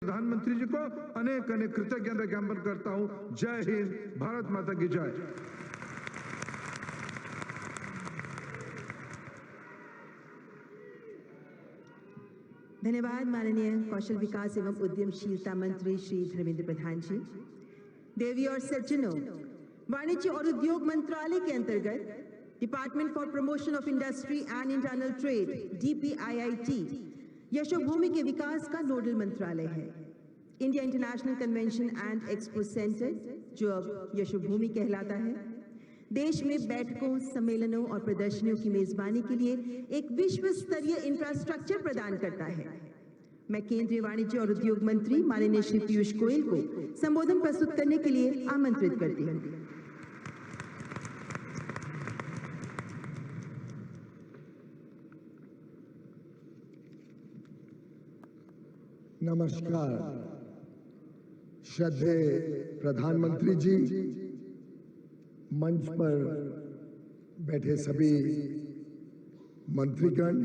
प्रधानमंत्री जी को अनेक अनेक कृतज्ञता ज्ञापन करता हूं। जय हिंद, भारत माता की जय। धन्यवाद माननीय कौशल विकास एवं उद्यमशीलता मंत्री श्री धर्मेंद्र प्रधान जी। देवी और सज्जनों, वाणिज्य और उद्योग मंत्रालय के अंतर्गत department for promotion of industry and internal trade DPIIT Yashobhoomi के विकास का नोडल मंत्रालय है। India international convention and expo centre, जो अब यशोभूमि कहलाता है, देश में बैठकों, सम्मेलनों और प्रदर्शनियों की मेजबानी के लिए एक विश्व स्तरीय इंफ्रास्ट्रक्चर प्रदान करता है। मैं केंद्रीय वाणिज्य और उद्योग मंत्री माननीय श्री पीयूष गोयल को संबोधन प्रस्तुत करने के लिए आमंत्रित करती हूँ। नमस्कार। श्रद्धेय प्रधानमंत्री जी, मंच पर बैठे सभी मंत्रीगण,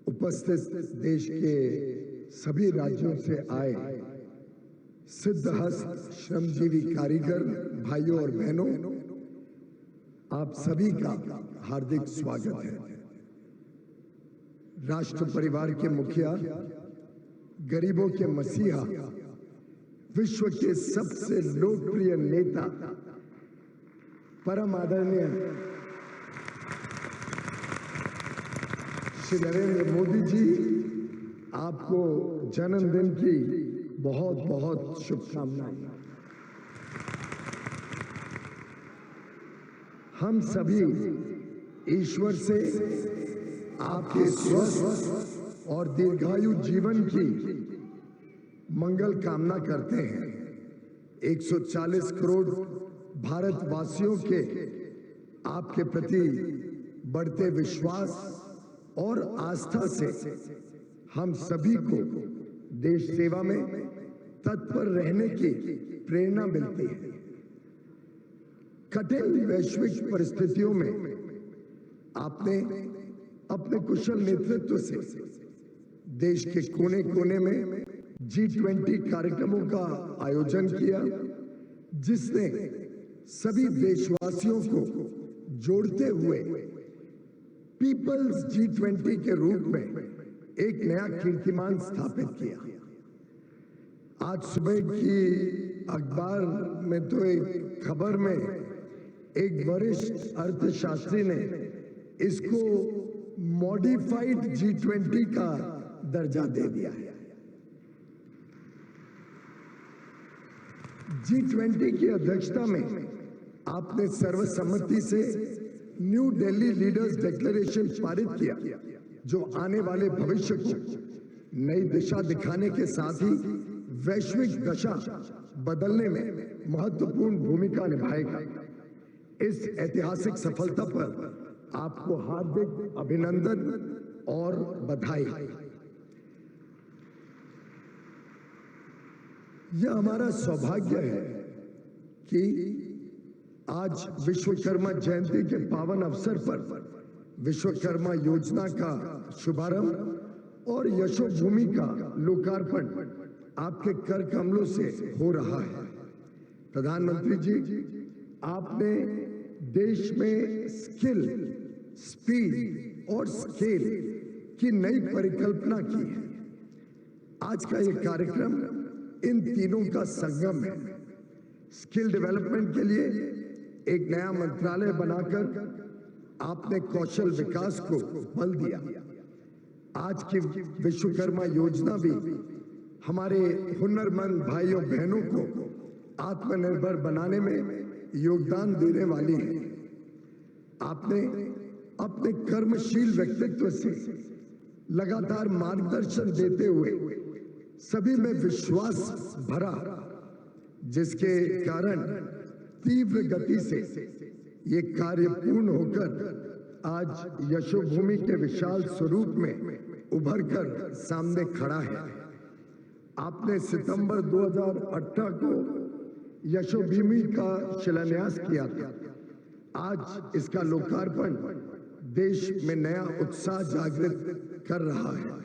उपस्थित देश के सभी राज्यों से आए सिद्धहस्त श्रमजीवी कारीगर भाइयों और बहनों, आप सभी का हार्दिक स्वागत है। राष्ट्र परिवार के मुखिया, गरीबों के मसीहा, विश्व के सबसे लोकप्रिय नेता, परम आदरणीय श्री नरेंद्र मोदी जी, आपको जन्मदिन की बहुत बहुत शुभकामनाएं। हम सभी ईश्वर से आपके स्वस्थ और दीर्घायु जीवन की मंगल कामना करते हैं। 140 करोड़ भारतवासियों के आपके प्रति बढ़ते विश्वास और आस्था से हम सभी को देश सेवा में तत्पर रहने की प्रेरणा मिलती है। कठिन वैश्विक परिस्थितियों में आपने अपने कुशल नेतृत्व से देश के कोने कोने में G20 कार्यक्रमों का आयोजन किया, जिसने सभी देशवासियों को जोड़ते हुए पीपल्स G20 के रूप में एक नया कीर्तिमान स्थापित किया। आज सुबह की अखबार में तो एक खबर में एक वरिष्ठ अर्थशास्त्री ने इसको मॉडिफाइड G20 का दर्जा दे दिया है। G20 की अध्यक्षता में आपने सर्वसम्मति से न्यू दिल्ली लीडर्स डिक्लेरेशन पारित किया, जो आने वाले भविष्य को नई दिशा दिखाने के साथ ही वैश्विक दशा बदलने में महत्वपूर्ण भूमिका निभाएगा। इस ऐतिहासिक सफलता पर आपको हार्दिक अभिनंदन और बधाई। यह हमारा सौभाग्य है कि आज विश्वकर्मा जयंती के पावन अवसर पर विश्वकर्मा योजना का शुभारंभ और यशोभूमि का लोकार्पण आपके कर कमलों से हो रहा है। प्रधानमंत्री जी, आपने देश में स्किल, स्पीड और स्केल की नई परिकल्पना की है। आज का यह कार्यक्रम इन तीनों का संगम है। स्किल डेवलपमेंट के लिए एक नया मंत्रालय बनाकर आपने कौशल विकास को बल दिया। आज की विश्वकर्मा योजना भी हमारे हुनरमंद भाइयों बहनों को आत्मनिर्भर बनाने में योगदान देने वाली है। आपने अपने कर्मशील व्यक्तित्व से लगातार मार्गदर्शन देते हुए सभी में विश्वास भरा, जिसके कारण तीव्र गति से ये कार्य पूर्ण होकर आज यशोभूमि के विशाल स्वरूप में उभर कर सामने खड़ा है। आपने सितंबर 2018 को यशोभूमि का शिलान्यास किया था। आज इसका लोकार्पण देश में नया उत्साह जागृत कर रहा है।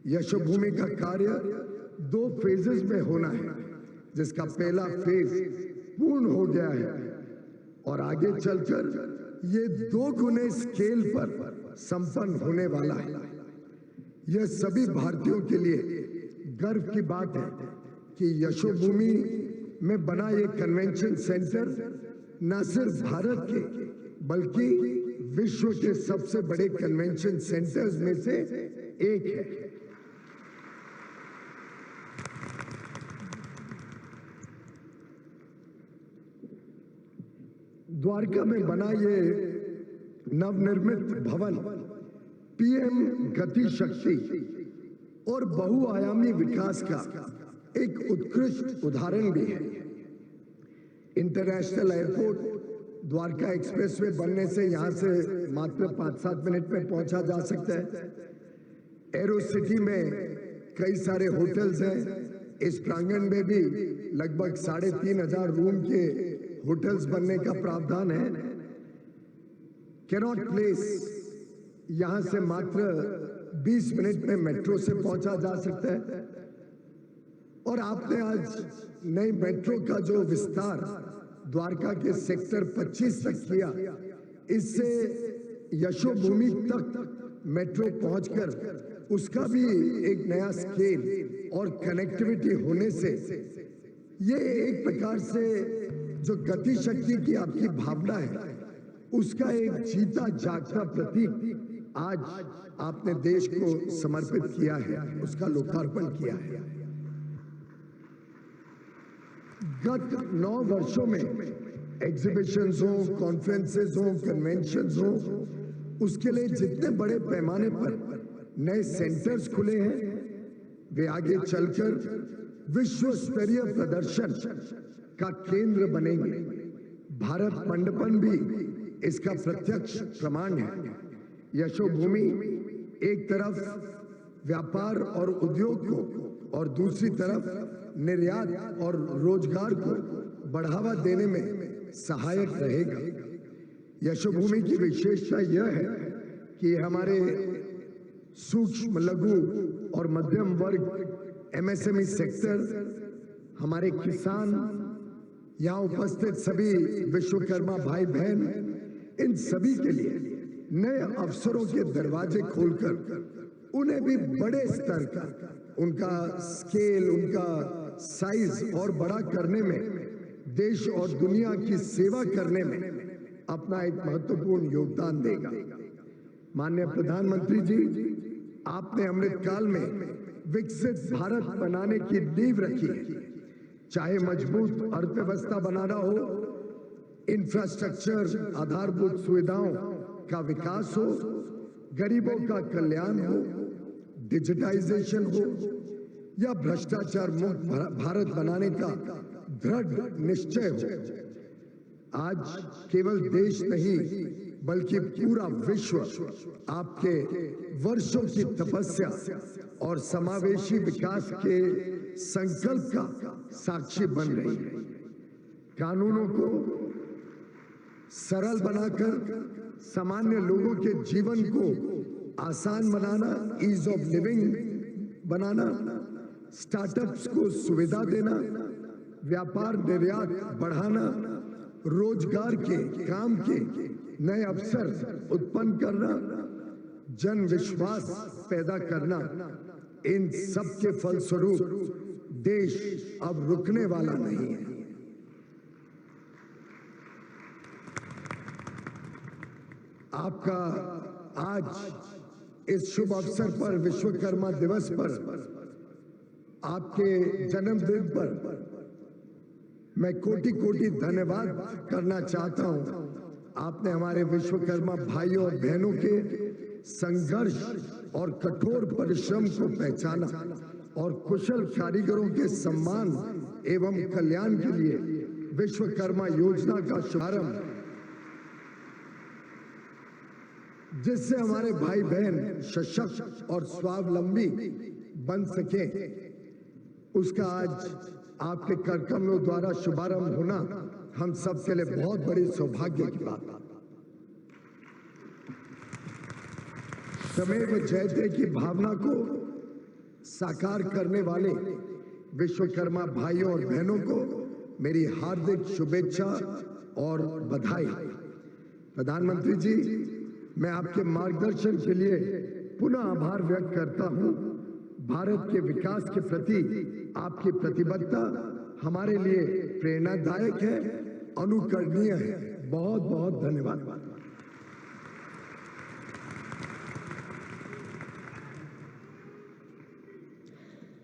यशोभूमि का कार्य 2 फेजेस में होना है, जिसका पहला फेज पूर्ण हो गया है और आगे चलकर ये 2 गुने स्केल पर संपन्न होने वाला है। यह सभी भारतीयों के लिए गर्व की बात है कि यशोभूमि में बना ये कन्वेंशन सेंटर न सिर्फ भारत के बल्कि विश्व के सबसे बड़े कन्वेंशन सेंटर्स में से एक है। द्वारका में बना ये नवनिर्मित भवन पीएम गति शक्ति और बहुआयामी विकास का एक उत्कृष्ट उदाहरण भी है। इंटरनेशनल एयरपोर्ट द्वारका एक्सप्रेसवे बनने से यहां से मात्र 5-7 मिनट में पहुंचा जा सकता है। एरो सिटी में कई सारे होटल्स हैं। इस प्रांगण में भी लगभग 3,500 रूम के होटल्स बनने का प्रावधान है। कैनॉट प्लेस यहां से मात्र 20 मिनट में मेट्रो से पहुंचा जा सकता है। और आपने आज नई मेट्रो का जो विस्तार द्वारका के सेक्टर 25 तक किया, इससे यशोभूमि तक मेट्रो पहुंचकर उसका भी एक नया स्केल और कनेक्टिविटी होने से ये एक प्रकार से जो गति शक्ति की आपकी भावना है उसका एक जीता जागता प्रतीक आज आपने देश को समर्पित किया है, उसका लोकार्पण किया है। गत 9 वर्षों में एग्जीबिशंस हो, कॉन्फ्रेंसेस हो, कन्वेंशंस हो, उसके लिए जितने बड़े पैमाने पर नए सेंटर्स खुले हैं, वे आगे चलकर विश्व स्तरीय प्रदर्शन का केंद्र बनेंगे। भारत मंडपम भी इसका प्रत्यक्ष प्रमाण है। यशोभूमि एक तरफ व्यापार और उद्योग को और दूसरी तरफ निर्यात और रोजगार को बढ़ावा देने में सहायक रहेगा। यशोभूमि की विशेषता यह है कि हमारे सूक्ष्म, लघु और मध्यम वर्ग एमएसएमई सेक्टर, हमारे किसान, यहाँ उपस्थित सभी विश्वकर्मा भाई बहन, इन सभी के लिए नए अवसरों के दरवाजे खोलकर उन्हें भी बड़े स्तर का उनका स्केल, उनका साइज और बड़ा करने में, देश और दुनिया की सेवा करने में अपना एक महत्वपूर्ण योगदान देगा। माननीय प्रधानमंत्री जी, आपने अमृतकाल में विकसित भारत बनाने की नींव रखी है। चाहे मजबूत अर्थव्यवस्था बनाना हो, इंफ्रास्ट्रक्चर, आधारभूत सुविधाओं का विकास हो, गरीबों का कल्याण हो, डिजिटाइजेशन हो या भ्रष्टाचार मुक्त भारत बनाने का दृढ़ निश्चय हो, आज केवल देश नहीं बल्कि पूरा विश्व आपके वर्षों की तपस्या और समावेशी विकास के संकल्प का साक्षी बन रही है। कानूनों को सरल बनाकर सामान्य लोगों के जीवन को आसान बनाना, ईज ऑफ लिविंग बनाना, स्टार्टअप्स को सुविधा देना, व्यापार निर्यात बढ़ाना, रोजगार के, काम के नए अवसर उत्पन्न करना, जन विश्वास पैदा करना, इन सब के फलस्वरूप देश अब रुकने वाला नहीं है। आपका आज इस शुभ अवसर पर, विश्वकर्मा दिवस पर, आपके जन्मदिन पर मैं कोटि कोटि धन्यवाद करना चाहता हूं। आपने हमारे विश्वकर्मा भाइयों और बहनों के संघर्ष और कठोर परिश्रम को पहचाना और कुशल कारीगरों के सम्मान एवं कल्याण के लिए विश्वकर्मा योजना का शुभारंभ, जिससे हमारे भाई बहन सशक्त और स्वावलंबी बन सके, उसका आज आपके कार्यक्रमों द्वारा शुभारंभ होना हम सब के लिए बहुत बड़ी सौभाग्य की बात है। तमेव जयते की भावना को साकार करने वाले विश्वकर्मा भाइयों और बहनों को मेरी हार्दिक शुभेच्छा और बधाई। प्रधानमंत्री जी, मैं आपके मार्गदर्शन के लिए पुनः आभार व्यक्त करता हूं। भारत के विकास के प्रति आपकी प्रतिबद्धता हमारे लिए प्रेरणादायक है, अनुकरणीय है। बहुत बहुत धन्यवाद।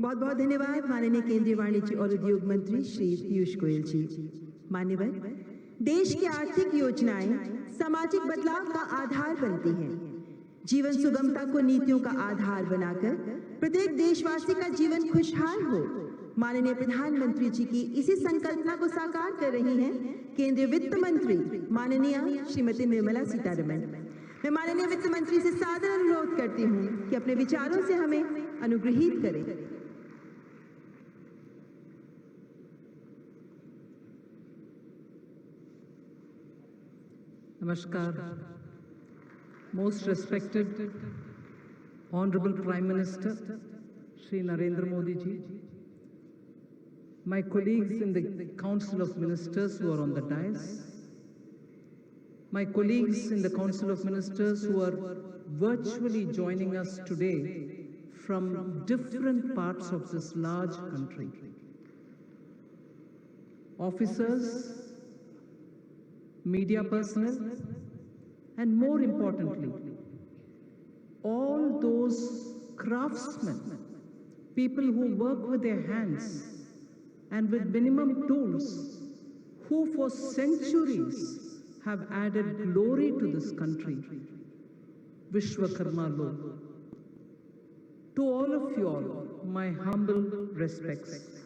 बहुत बहुत धन्यवाद माननीय केंद्रीय वाणिज्य और उद्योग मंत्री श्री पीयूष गोयल जी। मान्यवर, देश की आर्थिक योजनाएं सामाजिक बदलाव का आधार बनती हैं। जीवन सुगमता को नीतियों का आधार बनाकर प्रत्येक देशवासी का जीवन खुशहाल हो, माननीय प्रधानमंत्री जी की इसी संकल्पना को साकार कर रही हैं केंद्रीय वित्त मंत्री माननीय श्रीमती निर्मला सीतारमण। मैं माननीय वित्त मंत्री से सादर अनुरोध करती हूँ कि अपने विचारों से हमें अनुग्रहित करें। Namaskar. Most respected Honorable Prime Minister Shri Narendra Modi ji, my colleagues in the Council of Ministers who are on the dais, my colleagues in the Council of Ministers who are virtually joining us today from different parts of this large country, officers, media personnel, and more importantly, all those craftsmen, people who work with their hands and with minimum tools, who for centuries have added glory to this country. Vishwakarma Lok. To all of you all, my humble respects.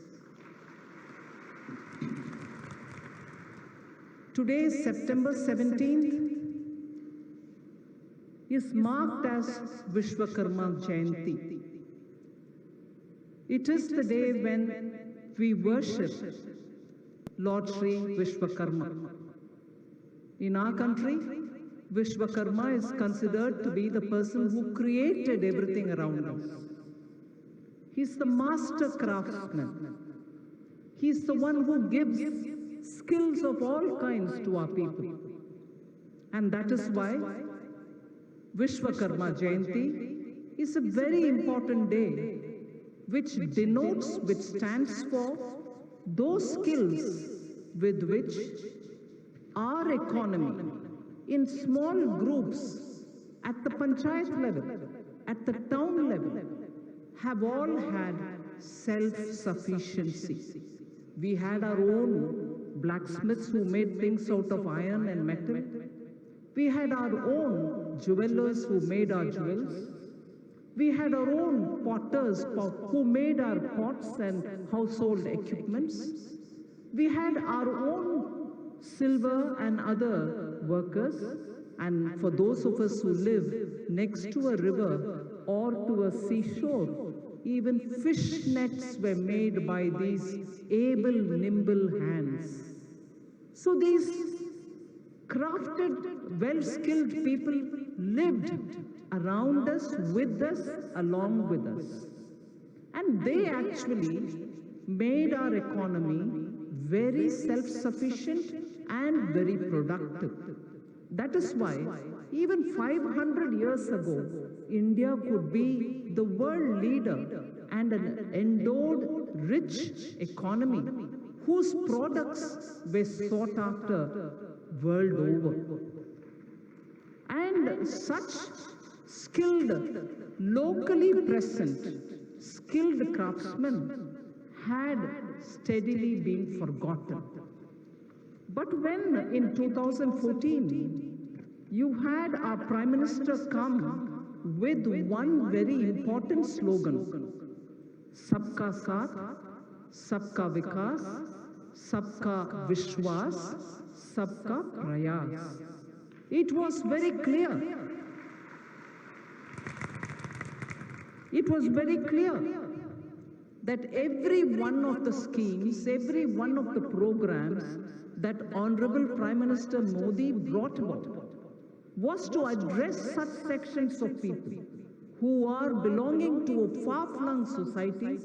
Today, September 17th, is marked as Vishwakarma Jayanti. It is the day when we worship Lord Shri Vishwakarma. In our country, Vishwakarma is considered to be the person who created everything around us. He's the master craftsman. He's the one who gives skills of all kinds to our people. And that is why Vishwakarma Jayanti is a very important day which denotes, which stands for those skills with which our economy in small groups at the panchayat level, at the town level, have all had self-sufficiency. We had our own blacksmiths who made things out of iron and metal. We had our own jewelers who made our jewels. We had our own potters who made our pots and household equipments. We had our own silver and other workers. And for those of us who live next to a river or to a seashore, even fish nets were made by these able, nimble hands. So these crafted, well-skilled people lived around us, with us, along with us. And they actually made our economy very self-sufficient and very productive. That is why even 500 years ago, India could be the world leader and an endowed, rich economy whose products were sought after world over. And such skilled, locally present, skilled craftsmen had steadily been forgotten. But when in 2014, you had our Prime Minister come with one very important slogan, Sabka Saath, Sabka Vikas, Sabka Vishwas, Sabka Prayas. It was very clear. It was very clear that every one of the schemes, every one of the programs that Honorable Prime Minister Modi brought about was to address such sections of people who are belonging to far-flung societies,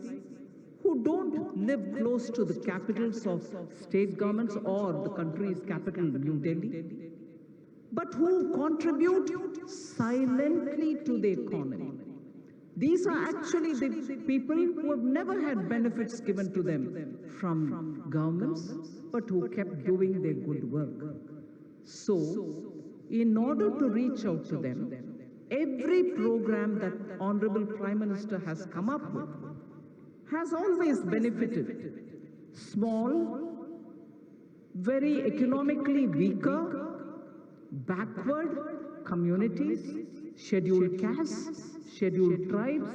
who don't live close to the capitals of state governments or the country's capital, New Delhi, but who contribute silently to the economy. These are actually the people who have never had benefits given to them from governments, but who kept doing their good work. So, in order to reach out to them, every program that Honorable Prime Minister has come up with has always benefited small, very economically weaker, backward communities, scheduled castes, scheduled tribes,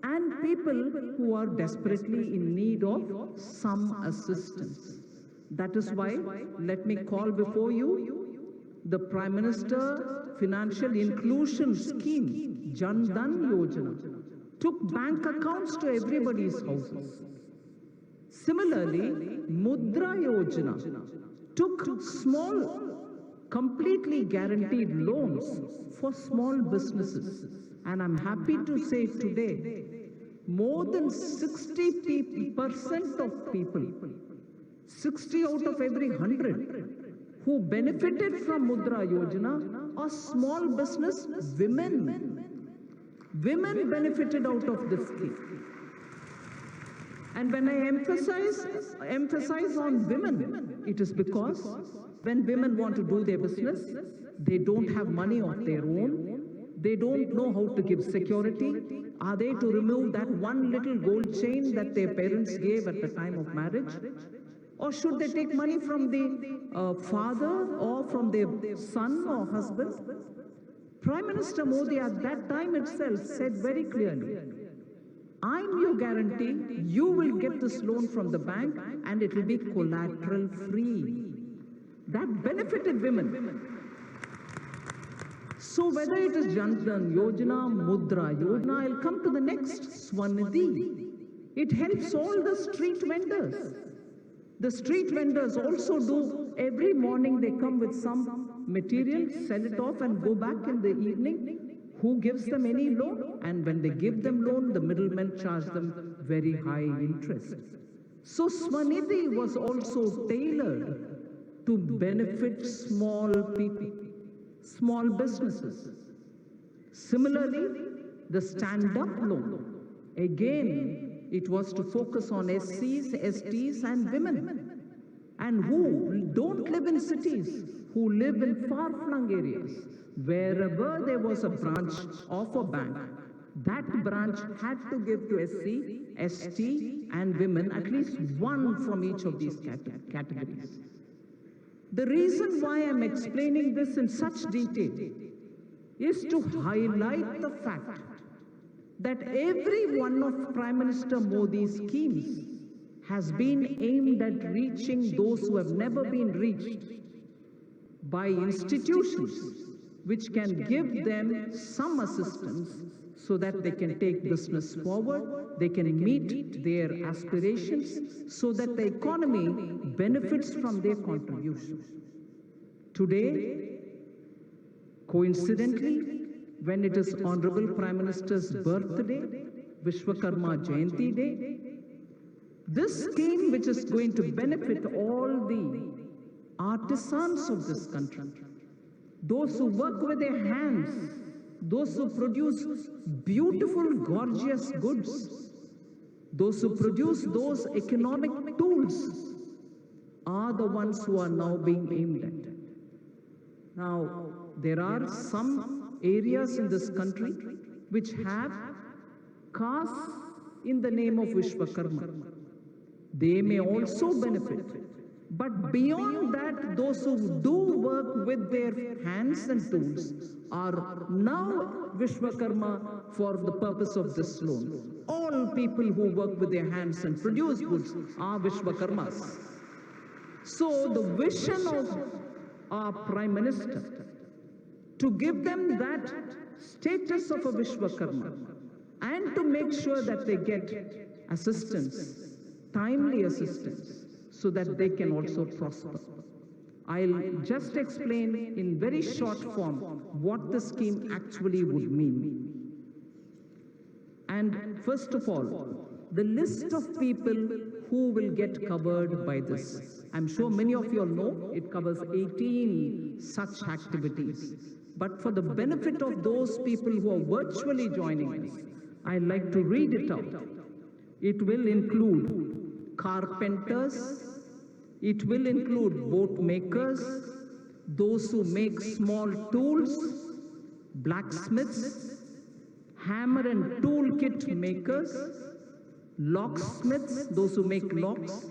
and people who are desperately in need of some assistance. That is why, let me call before you the Prime Minister Financial Inclusion Scheme, Jan Dhan Yojana, took bank accounts to everybody's houses. Similarly, Mudra Yojana took small, completely guaranteed loans for small businesses. And I'm happy to say today, more than 60% of people, 60 out of every 100, who benefited from Mudra Yojana are small business women. Women benefited out of this scheme. And when I emphasize on women, it is because when women want to do their business, they don't have money of their own. They don't know how to give security. Are they to remove that one little gold chain that their parents gave at the time of marriage? Or should they take money from the father or from their son or husband? Prime Minister Modi at that time itself said very clearly, I'm your guarantee, you will get this loan from the bank and it will be collateral free. That benefited women. So whether it is Jan Dhan Yojana, Mudra Yojana, I'll come to the next, Swanidhi. It helps all the street vendors. The street vendors also do, every morning they come with some material, sell it off and go back in the evening. Who gives them any loan? And when they give them loan, the middlemen charge them very high interest. So Swanidhi was also tailored to benefit small people, small businesses. Similarly, the stand-up loan, again, it was to focus on SCs, STs and women, and who don't live in cities, who live in far-flung areas. Wherever there was a branch of a bank, that branch had to give to SC, ST and women at least one from each of these categories. The reason why I'm explaining this in such detail is to highlight the fact that every one of Prime Minister Modi's schemes has been aimed at reaching those who have never been reached by institutions which can give them some assistance so that they can take business forward, they can meet their aspirations, so that the economy benefits from their contributions. Today, coincidentally, when it is Honorable Prime Minister's birthday, Vishwakarma Jayanti Day, this scheme, which is going to benefit all the artisans of this country, those who work with their hands, those who produce beautiful, gorgeous goods, those who produce those economic tools, are the ones who are now being aimed at. Now, there are some areas in this country which have castes in the name of Vishwakarma. They may also benefit. But beyond that, those who do work with their hands and tools are now Vishwakarma for the purpose of this loan. All people who work with their hands and produce goods are Vishwakarmas. So the vision of our Prime Minister to give them that status of a Vishwakarma and to make sure that they get assistance, timely assistance, so that they can also prosper. I'll just explain in very short form what the scheme actually would mean. And first of all, the list of people who will get covered by this. I'm sure many of you all know it covers 18 such activities. But for the benefit of those people who are virtually joining us, I'd like to read it out. It will include carpenters, it will include boat makers, those who make small tools, blacksmiths, hammer and tool kit makers, locksmiths, those who make locks,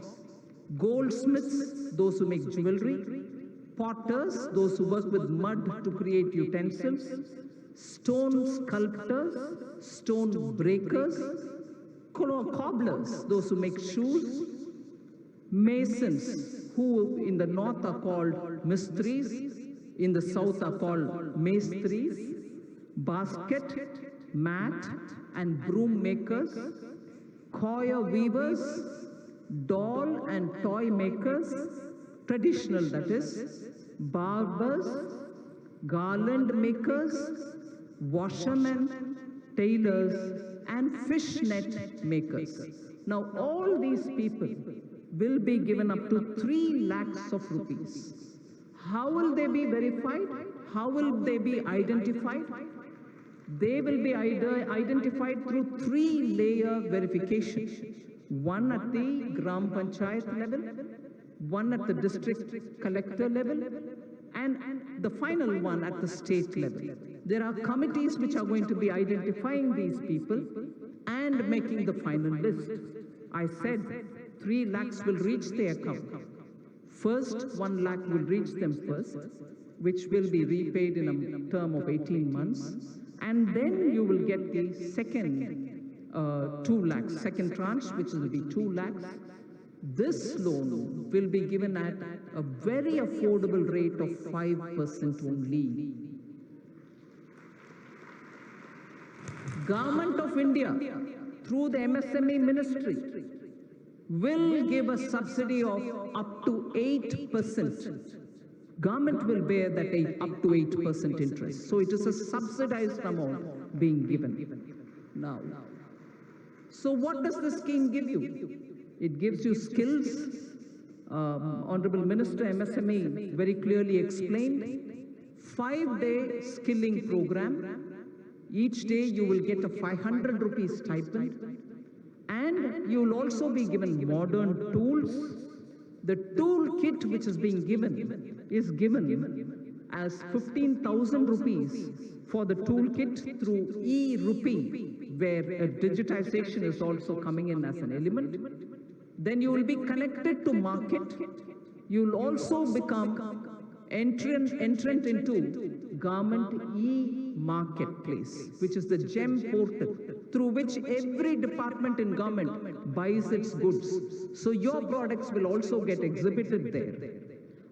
goldsmiths, those who make jewelry, potters, those who work with mud to create utensils, stone sculptors, stone breakers, cobblers, those who make shoes, masons, who in the north are called mistris, in the south are called mestris, basket, mat and broom makers, coir weavers, doll and toy makers, traditional that is, barbers, garland makers, washermen, tailors, and fishnet makers. Now all these people will be given up to 3 lakhs of rupees. How will they be verified? How will they be identified? They will be identified through 3-layer verification. One at the Gram Panchayat level, one at the district collector level, and the final one at the state level. There are committees which are going to be identifying these people and making the final list. I said 3 lakhs will reach their account. First, 1 lakh will reach them first, which will be repaid in a term of 18 months. And then you will get the second 2 lakhs, second tranche, which will be 2 lakhs. This loan will be given at a very affordable rate of 5% only. Government of India, through the MSME ministry, will give a subsidy of up to 8%. Government will bear that up to 8% interest. So it is a subsidized amount being given now. So what does this scheme give you? It gives you skills. Honorable Minister MSME very clearly explained. 5-day skilling program. Each day you will get a 500 rupees stipend. And you will also be given modern tools. The tool kit which is being given is given as 15,000 rupees for the toolkit through e-rupee, where digitization is also coming in as an element. Then you will be connected to market. You will also become entrant into government e-marketplace, which is the GEM portal, through which every department in government buys its goods. So your products will also get exhibited there.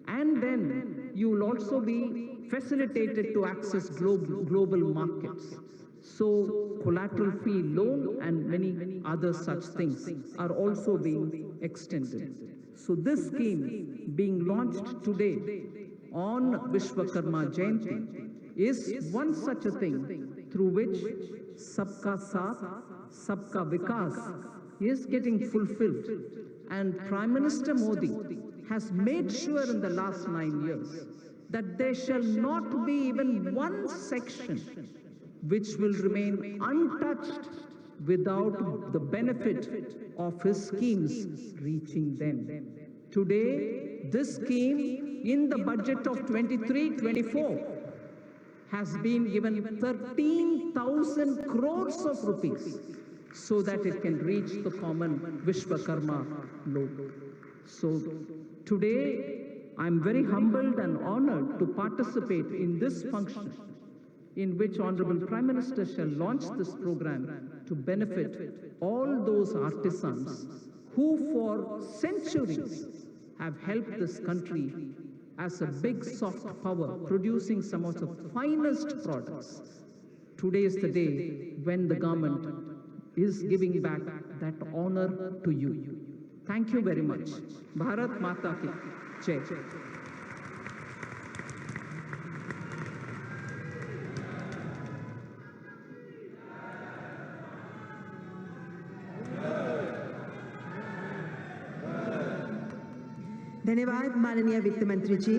And then you will also be facilitated to access global markets. So collateral free loan and many other such things are also being extended. So this scheme being launched today on Vishwakarma Jayanti is one such a thing through which Sabka Saath, Sabka Vikas is getting fulfilled. And Prime Minister Modi has made sure in the last 9 years that there shall not be even one section which will remain untouched without the benefit of his schemes reaching them. Today, this scheme in the budget of 23-24 has been given 13,000 crores of rupees so that it can reach the common Vishwakarma loan. So today, I'm very humbled and honored to participate in this function in which Honorable Prime Minister shall launch this program to benefit all those artisans who for centuries have helped this country as a big soft power, producing some of the finest products. Today is the day when the government is giving back that honor to you. Thank you very much. Bharat Mata Ki Jai. धन्यवाद माननीय वित्त मंत्री जी।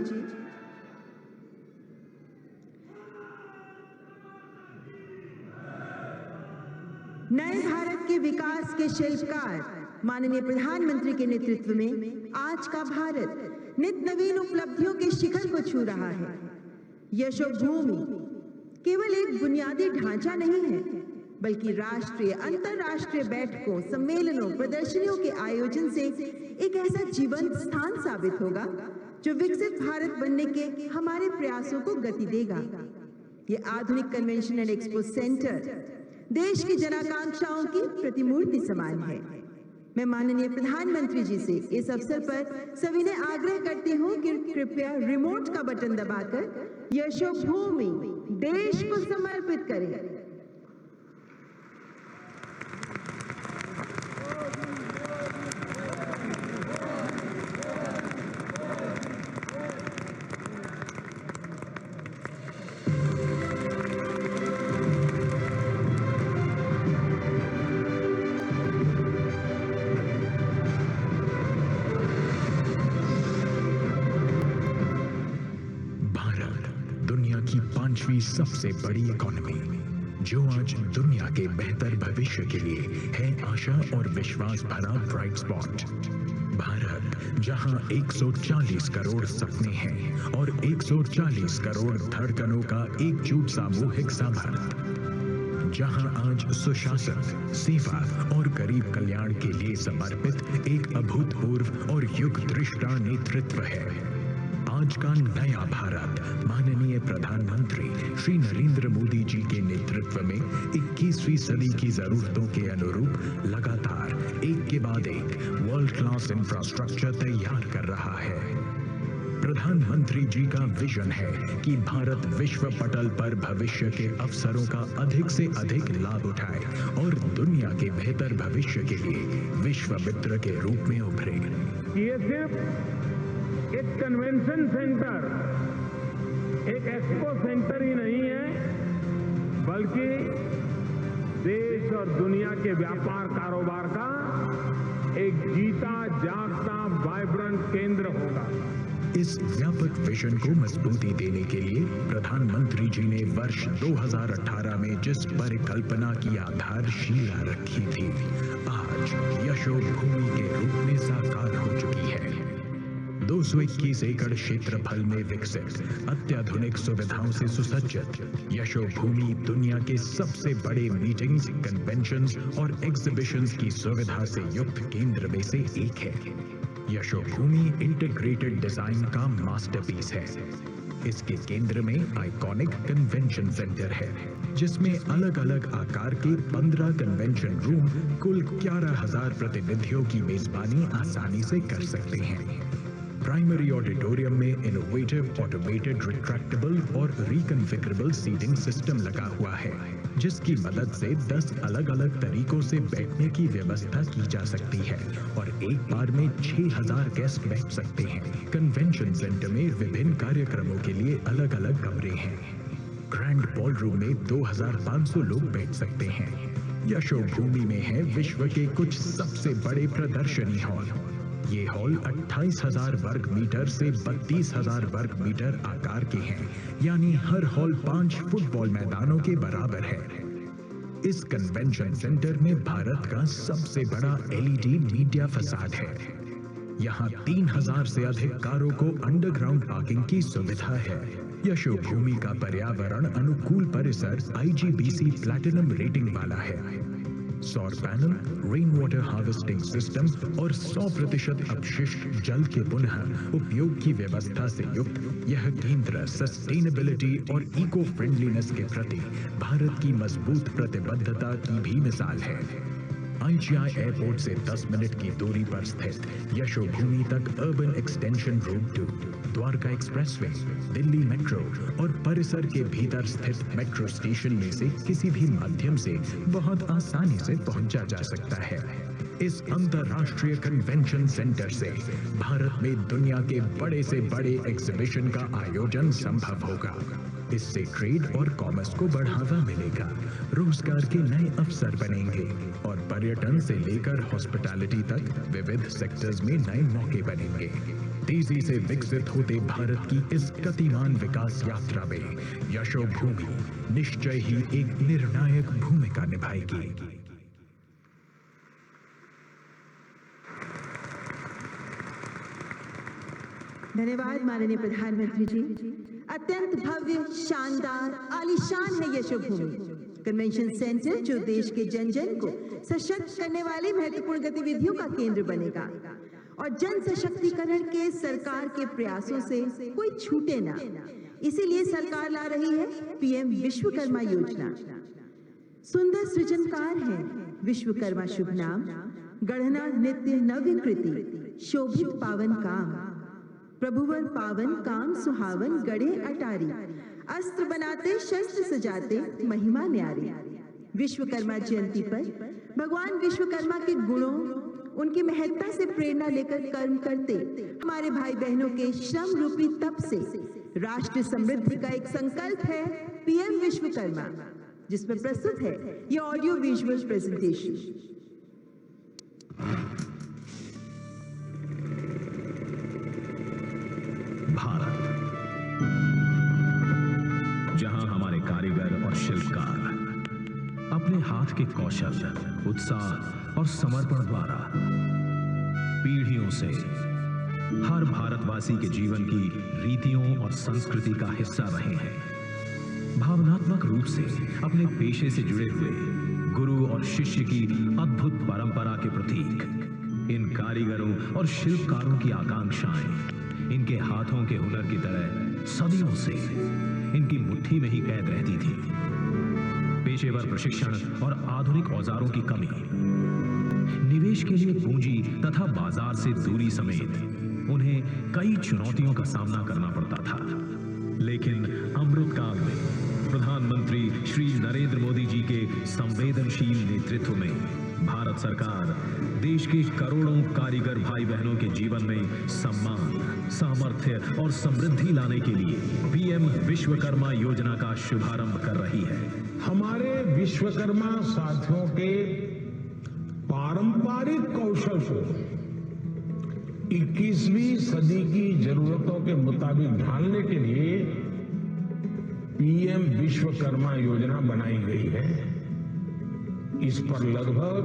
नए भारत के विकास के शिल्पकार माननीय प्रधानमंत्री के नेतृत्व में आज का भारत नित नवीन उपलब्धियों के शिखर को छू रहा है। यशोभूमि केवल एक बुनियादी ढांचा नहीं है, बल्कि राष्ट्रीय अंतर्राष्ट्रीय बैठकों, सम्मेलनों, प्रदर्शनियों के आयोजन से एक ऐसा जीवंत स्थान साबित होगा जो विकसित भारत बनने के हमारे प्रयासों को गति देगा। ये आधुनिक कन्वेंशन एंड एक्सपो सेंटर देश की जनाकांक्षाओं की प्रतिमूर्ति समान है। मैं माननीय प्रधानमंत्री जी से इस अवसर पर सविनय आग्रह करती हूँ कि कृपया रिमोट का बटन दबाकर यशोभूमि देश को समर्पित करें। पांचवी सबसे बड़ी इकोनॉमी जो आज दुनिया के बेहतर भविष्य के लिए है आशा और विश्वास भरा ब्राइट स्पॉट। भारत जहां 140 करोड़ सपने हैं और 140 करोड़ धड़कनों का एकजुट सामूहिक सामर्थ्य, जहां आज सुशासन, सेवा और गरीब कल्याण के लिए समर्पित एक अभूतपूर्व और युग दृष्टा नेतृत्व है। आज का नया भारत माननीय प्रधानमंत्री श्री नरेंद्र मोदी जी के नेतृत्व में 21वीं सदी की जरूरतों के अनुरूप लगातार एक के बाद एक वर्ल्ड क्लास इंफ्रास्ट्रक्चर तैयार कर रहा है। प्रधानमंत्री जी का विजन है कि भारत विश्व पटल पर भविष्य के अवसरों का अधिक से अधिक लाभ उठाए और दुनिया के बेहतर भविष्य के लिए विश्व मित्र के रूप में उभरे। ये सिर्फ एक कन्वेंशन सेंटर, एक एक्सपो सेंटर ही नहीं है, बल्कि देश और दुनिया के व्यापार कारोबार का एक जीता जागता वाइब्रेंट केंद्र होगा। इस व्यापक विजन को मजबूती देने के लिए प्रधानमंत्री जी ने वर्ष 2018 में जिस परिकल्पना की आधारशिला रखी थी, आज यशोभूमि के रूप में साकार हो चुकी है। 221 एकड़ क्षेत्रफल में विकसित अत्याधुनिक सुविधाओं से सुसज्जित यशोभूमि दुनिया के सबसे बड़े मीटिंग्स, कन्वेंशंस और एग्जीबिशंस की सुविधा से युक्त केंद्र में से एक है। यशोभूमि इंटीग्रेटेड डिजाइन का मास्टरपीस है। इसके केंद्र में आइकॉनिक कन्वेंशन सेंटर है, जिसमें अलग अलग आकार के 15 कन्वेंशन रूम कुल 11,000 प्रतिनिधियों की मेजबानी आसानी से कर सकते हैं। प्राइमरी ऑडिटोरियम में इनोवेटिव ऑटोमेटेड रिट्रैक्टेबल और रिकन्फिगरेबल सीटिंग सिस्टम लगा हुआ है, जिसकी मदद से 10 अलग अलग तरीकों से बैठने की व्यवस्था की जा सकती है और एक बार में 6,000 गेस्ट बैठ सकते हैं। कन्वेंशन सेंटर में विभिन्न कार्यक्रमों के लिए अलग अलग कमरे हैं। ग्रैंड बॉलरूम में 2,500 लोग बैठ सकते हैं। यशोभूमि में है विश्व के कुछ सबसे बड़े प्रदर्शनी हॉल। ये हॉल 28,000 वर्ग मीटर से 32,000 वर्ग मीटर आकार के हैं, यानी हर हॉल 5 फुटबॉल मैदानों के बराबर है। इस कन्वेंशन सेंटर में भारत का सबसे बड़ा LED मीडिया फसाड है। यहाँ 3,000 से अधिक कारों को अंडरग्राउंड पार्किंग की सुविधा है। यशोभूमि का पर्यावरण अनुकूल परिसर IGBC प्लैटिनम रेटिंग वाला है। सौर panel, rain water harvesting system और 100% अपशिष्ट जल के पुनः उपयोग की व्यवस्था से युक्त यह केंद्र सस्टेनेबिलिटी और इको फ्रेंडलीनेस के प्रति भारत की मजबूत प्रतिबद्धता की भी मिसाल है। IGI एयरपोर्ट से 10 मिनट की दूरी पर स्थित यशोभूमि तक urban extension road 2, Dwarka expressway, Delhi metro और परिसर के भीतर स्थित मेट्रो स्टेशन में से किसी भी माध्यम से बहुत आसानी से पहुंचा जा सकता है। इस अंतर्राष्ट्रीय कन्वेंशन सेंटर से भारत में दुनिया के बड़े से बड़े एग्जीबिशन का आयोजन संभव होगा। इससे ट्रेड और कॉमर्स को बढ़ावा मिलेगा, रोजगार के नए अवसर बनेंगे और पर्यटन से लेकर हॉस्पिटैलिटी तक विविध सेक्टर्स में नए मौके बनेंगे। तेजी से विकसित होते भारत की इस गतिमान विकास यात्रा में यशोभूमि निश्चय ही एक निर्णायक भूमिका निभाएगी। धन्यवाद माननीय प्रधानमंत्री जी। अत्यंत भव्य, शानदार, आलीशान है यशोभूमि कन्वेंशन सेंटर, जो देश के जन जन को सशक्त करने वाली महत्वपूर्ण गतिविधियों का केंद्र बनेगा और जन सशक्तिकरण के सरकार के प्रयासों से कोई छूटे ना। इसीलिए सरकार ला रही है पीएम विश्वकर्मा योजना। सुंदर सृजनकार है विश्वकर्मा शुभ नाम, गढ़ना नित्य नव्य कृति, शोभित पावन काम, प्रभुवर पावन काम सुहावन, गढ़े अटारी, अस्त्र बनाते शस्त्र सजाते महिमा न्यारी। विश्वकर्मा जयंती पर भगवान विश्वकर्मा के गुणों, उनकी महत्ता से प्रेरणा लेकर कर्म करते हमारे भाई बहनों के श्रम रूपी तप से राष्ट्र समृद्धि का एक संकल्प है पीएम विश्वकर्मा, जिसमें प्रस्तुत है ये ऑडियो विजुअल प्रेजेंटेशन। भारत, जहां हमारे कारीगर और शिल्पकार अपने हाथ के कौशल, उत्साह और समर्पण द्वारा पीढ़ियों से हर भारतवासी के जीवन की रीतियों और संस्कृति का हिस्सा रहे हैं। भावनात्मक रूप से अपने पेशे से जुड़े हुए गुरु और शिष्य की अद्भुत परंपरा के प्रतीक इन कारीगरों और शिल्पकारों की आकांक्षाएं इनके हाथों के हुनर की तरह सदियों से इनकी मुट्ठी में ही कैद रहती थी। पेशेवर प्रशिक्षण और आधुनिक औजारों की कमी, निवेश के लिए पूंजी तथा बाजार से दूरी समेत उन्हें कई चुनौतियों का सामना करना पड़ता था। लेकिन अमृत काल में प्रधानमंत्री श्री नरेंद्र मोदी जी के संवेदनशील नेतृत्व में भारत सरकार देश के करोड़ों कारीगर भाई बहनों के जीवन में सम्मान, सामर्थ्य और समृद्धि लाने के लिए पीएम विश्वकर्मा योजना का शुभारंभ कर रही है। हमारे विश्वकर्मा साथियों के पारंपरिक कौशल को 21वीं सदी की जरूरतों के मुताबिक ढालने के लिए पीएम विश्वकर्मा योजना बनाई गई है। इस पर लगभग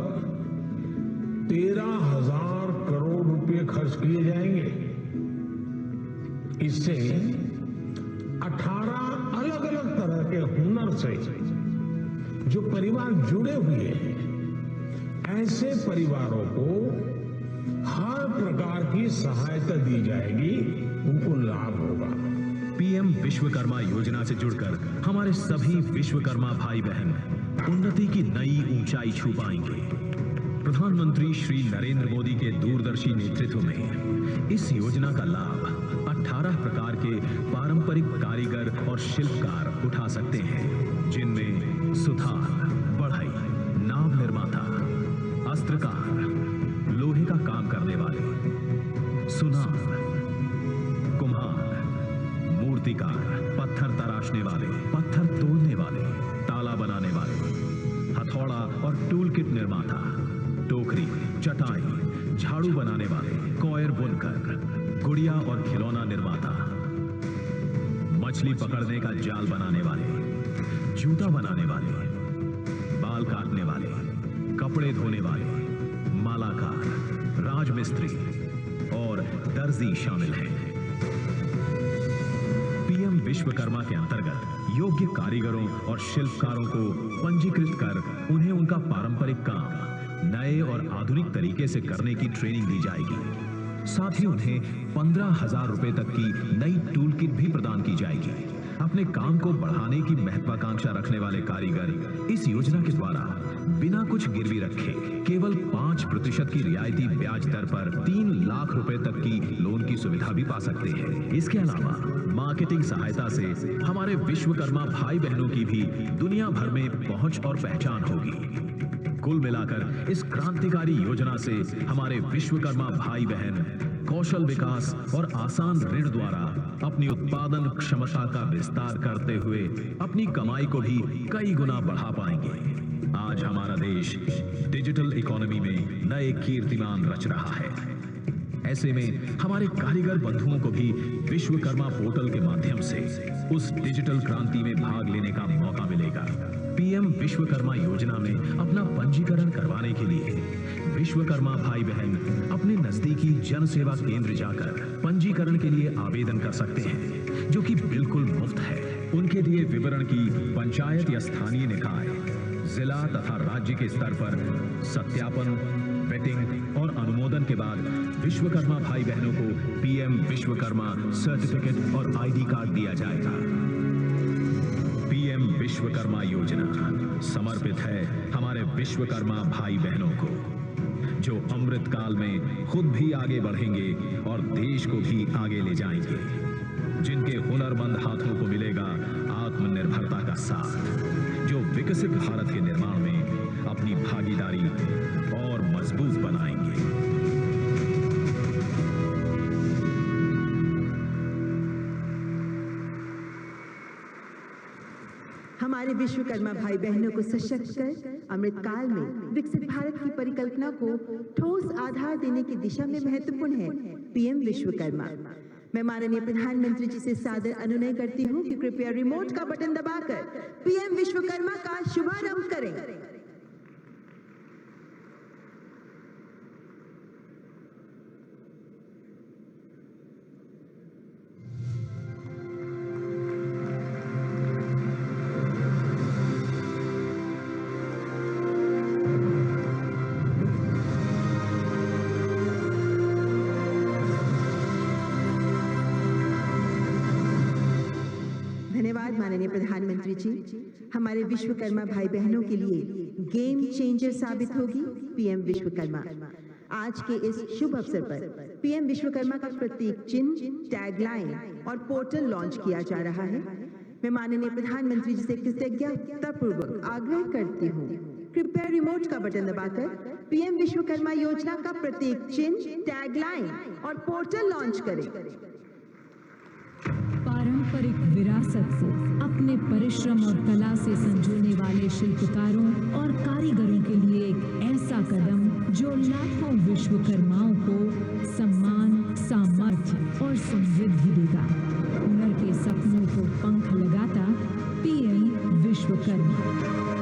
13,000 करोड़ रुपए खर्च किए जाएंगे। इससे 18 अलग अलग तरह के हुनर से जो परिवार जुड़े हुए हैं, ऐसे परिवारों को हर प्रकार की सहायता दी जाएगी, उनको लाभ होगा। पीएम विश्वकर्मा योजना से जुड़कर हमारे सभी विश्वकर्मा भाई बहन उन्नति की नई ऊंचाई छू पाएंगे। प्रधानमंत्री श्री नरेंद्र मोदी के दूरदर्शी नेतृत्व में इस योजना का लाभ 18 प्रकार के पारंपरिक कारीगर और शिल्पकार उठा सकते हैं, जिनमें सुथार, बढ़ई, नाव निर्माता, अस्त्रकार, लोहे का काम करने वाले, सुनार, कुम्हार, मूर्तिकार, पत्थर तराशने वाले, पत्थर तोड़ने वाले, ताला बनाने वाले, हथौड़ा और टूल किट निर्माता, टोकरी, चटाई, झाड़ू बनाने वाले, कॉयर बुनकर, गुड़िया और खिलौना निर्माता, मछली पकड़ने का जाल बनाने वाले, जूता बनाने वाले, बाल काटने वाले, कपड़े धोने वाले, मालाकार, राजमिस्त्री और दर्जी शामिल हैं। पीएम विश्वकर्मा के अंतर्गत योग्य कारीगरों और शिल्पकारों को पंजीकृत कर उन्हें उनका पारंपरिक काम नए और आधुनिक तरीके से करने की ट्रेनिंग दी जाएगी। साथ ही उन्हें 15,000 रुपए तक की नई टूल किट भी प्रदान की जाएगी। अपने काम को बढ़ाने की महत्वाकांक्षा रखने वाले कारीगर इस योजना के द्वारा बिना कुछ गिरवी रखे केवल 5% की रियायती ब्याज दर पर 3 लाख रुपए तक की लोन की सुविधा भी पा सकते हैं। इसके अलावा मार्केटिंग सहायता से हमारे विश्वकर्मा भाई बहनों की भी दुनिया भर में पहुंच और पहचान होगी। कुल मिलाकर इस क्रांतिकारी योजना से हमारे विश्वकर्मा भाई बहन कौशल विकास और आसान ऋण द्वारा अपनी उत्पादन क्षमता का विस्तार करते हुए अपनी कमाई को भी कई गुना बढ़ा पाएंगे। आज हमारा देश डिजिटल इकोनॉमी में नए कीर्तिमान रच रहा है। ऐसे में हमारे कारीगर बंधुओं को भी विश्वकर्मा पोर्टल के माध्यम से उस डिजिटल क्रांति में भाग लेने का मौका मिलेगा। पीएम विश्वकर्मा योजना में अपना पंजीकरण करवाने के लिए विश्वकर्मा भाई बहन अपने नजदीकी जन सेवा केंद्र जाकर पंजीकरण के लिए आवेदन कर सकते हैं, जो कि बिल्कुल मुफ्त है। उनके लिए विवरण की पंचायत या स्थानीय निकाय, जिला तथा राज्य के स्तर पर सत्यापन, वेटिंग और अनुमोदन के बाद विश्वकर्मा भाई बहनों को पीएम विश्वकर्मा सर्टिफिकेट और आईडी कार्ड दिया जाएगा। पीएम विश्वकर्मा योजना समर्पित है हमारे विश्वकर्मा भाई बहनों को, जो अमृत काल में खुद भी आगे बढ़ेंगे और देश को भी आगे ले जाएंगे, जिनके हुनरमंद हाथों को मिलेगा आत्मनिर्भरता का साथ, जो विकसित भारत के निर्माण में अपनी भागीदारी और मजबूत बनाएंगे। हमारे विश्वकर्मा भाई बहनों को सशक्त कर अमृत काल में विकसित भारत की परिकल्पना को ठोस आधार देने की दिशा में महत्वपूर्ण है पीएम विश्वकर्मा। मैं माननीय प्रधानमंत्री जी से सादर अनुनय करती हूँ कि कृपया रिमोट का बटन दबाकर पीएम विश्वकर्मा का शुभारंभ करें। माननीय प्रधानमंत्री जी, हमारे विश्वकर्मा भाई बहनों के लिए गेम चेंजर साबित होगी पीएम विश्वकर्मा। आज के इस शुभ अवसर पर पीएम विश्वकर्मा का प्रतीक चिन्ह, टैगलाइन और पोर्टल लॉन्च किया जा रहा है। मैं माननीय प्रधानमंत्री जी से कृतज्ञतापूर्वक आग्रह करती हूँ, कृपया रिमोट का बटन दबाकर पीएम विश्वकर्मा योजना का प्रतीक चिन्ह, टैगलाइन और पोर्टल लॉन्च करें। पारंपरिक विरासत को अपने परिश्रम और कला से संजोने वाले शिल्पकारों और कारीगरों के लिए एक ऐसा कदम जो लाखों विश्वकर्माओं को सम्मान, सामर्थ्य और समृद्धि देगा। हुनर के सपनों को पंख लगाता पीएम विश्वकर्मा।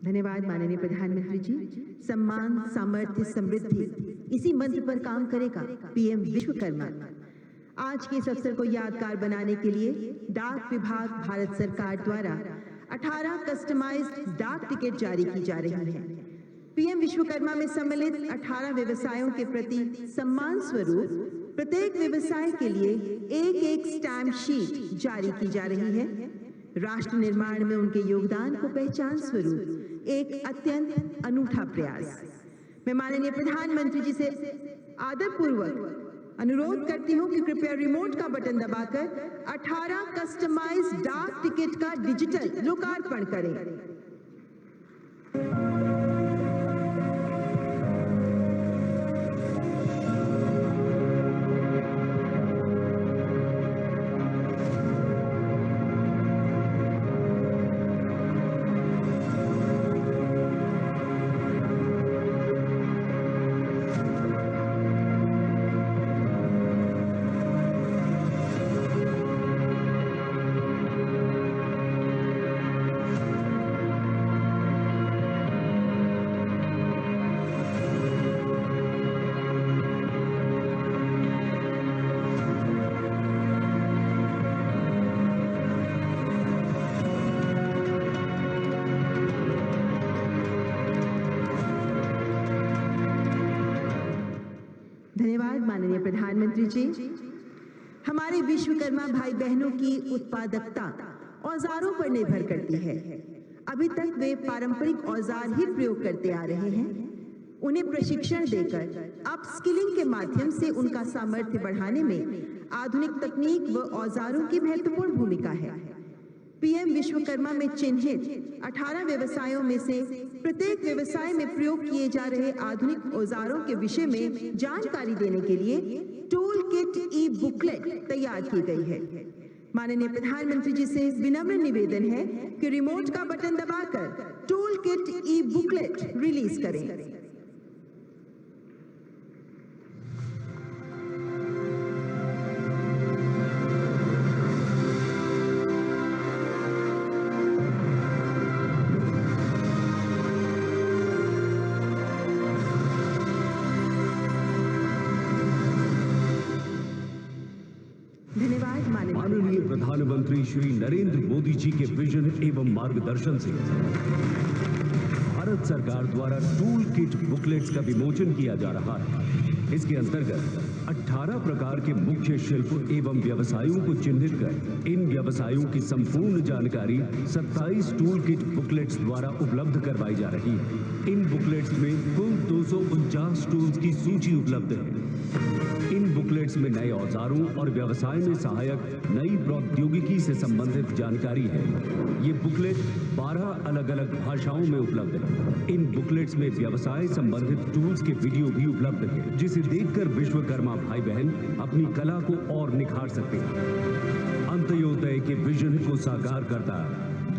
धन्यवाद माननीय प्रधानमंत्री जी। सम्मान, सामर्थ्य, समृद्धि, इसी मंत्र पर काम करेगा पीएम विश्वकर्मा। आज के इस अवसर को यादगार बनाने के लिए डाक विभाग भारत सरकार द्वारा 18 कस्टमाइज्ड डाक टिकट जारी की जा रही है। पीएम विश्वकर्मा में सम्मिलित 18 व्यवसायों के प्रति सम्मान स्वरूप प्रत्येक व्यवसाय के लिए एक स्टैम्प शीट जारी की जा रही है। राष्ट्र निर्माण में उनके योगदान को पहचान स्वरूप एक अत्यंत अनूठा प्रयास। मैं माननीय प्रधानमंत्री जी से आदरपूर्वक अनुरोध करती हूं कि कृपया रिमोट का बटन दबाकर 18 कस्टमाइज्ड डाक टिकट का डिजिटल लोकार्पण करें। धन्यवाद माननीय प्रधानमंत्री जी। हमारे विश्वकर्मा भाई बहनों की उत्पादकता औजारों पर निर्भर करती है। अभी तक वे पारंपरिक औजार ही प्रयोग करते आ रहे हैं। उन्हें प्रशिक्षण देकर अपस्किलिंग के माध्यम से उनका सामर्थ्य बढ़ाने में आधुनिक तकनीक व औजारों की महत्वपूर्ण भूमिका है। पीएम विश्वकर्मा में चिन्हित 18 व्यवसायों में से प्रत्येक व्यवसाय में प्रयोग किए जा रहे आधुनिक औजारों के विषय में जानकारी देने के लिए टूल किट ई बुकलेट तैयार की गई है। माननीय प्रधानमंत्री जी से विनम्र निवेदन है कि रिमोट का बटन दबाकर टूल किट ई बुकलेट रिलीज करें। माननीय प्रधानमंत्री श्री नरेंद्र मोदी जी के विजन एवं मार्गदर्शन से भारत सरकार द्वारा टूल किट बुकलेट्स का विमोचन किया जा रहा है। इसके अंतर्गत 18 प्रकार के मुख्य शिल्प एवं व्यवसायों को चिन्हित कर इन व्यवसायों की संपूर्ण जानकारी 27 टूल किट बुकलेट्स द्वारा उपलब्ध करवाई जा रही है। इन बुकलेट्स में कुल 249 टूल्स की सूची उपलब्ध है। इन बुकलेट्स में नए औजारों और व्यवसाय में सहायक नई प्रौद्योगिकी से संबंधित जानकारी है। ये बुकलेट 12 अलग-अलग भाषाओं में उपलब्ध है। इन बुकलेट्स में व्यवसाय संबंधित टूल्स के वीडियो भी उपलब्ध है, जिसे देखकर विश्वकर्मा भाई बहन अपनी कला को और निखार सकते हैं। अंत्योदय के विजन को साकार करता,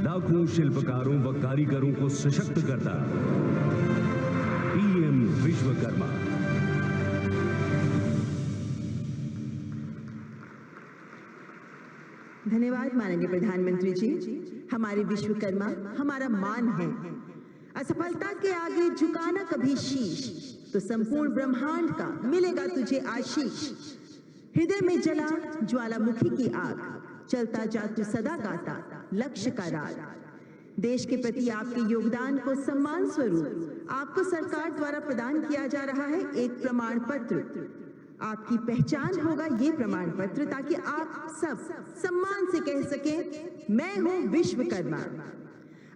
लाखों शिल्पकारों व कारीगरों को सशक्त करता पीएम विश्वकर्मा। धन्यवाद माननीय प्रधानमंत्री जी। हमारे विश्वकर्मा हमारा मान है। असफलता के आगे झुकाना कभी शीश, तो संपूर्ण ब्रह्मांड का मिलेगा तुझे आशीष। हृदय में जला ज्वालामुखी की आग, चलता जा तू सदा गाता लक्ष्य का राग। देश के प्रति आपके योगदान को सम्मान स्वरूप आपको सरकार द्वारा प्रदान किया जा रहा है एक प्रमाण पत्र। आपकी पहचान होगा ये प्रमाण पत्र, ताकि आप सब सम्मान से कह सकें मैं हूं विश्वकर्मा।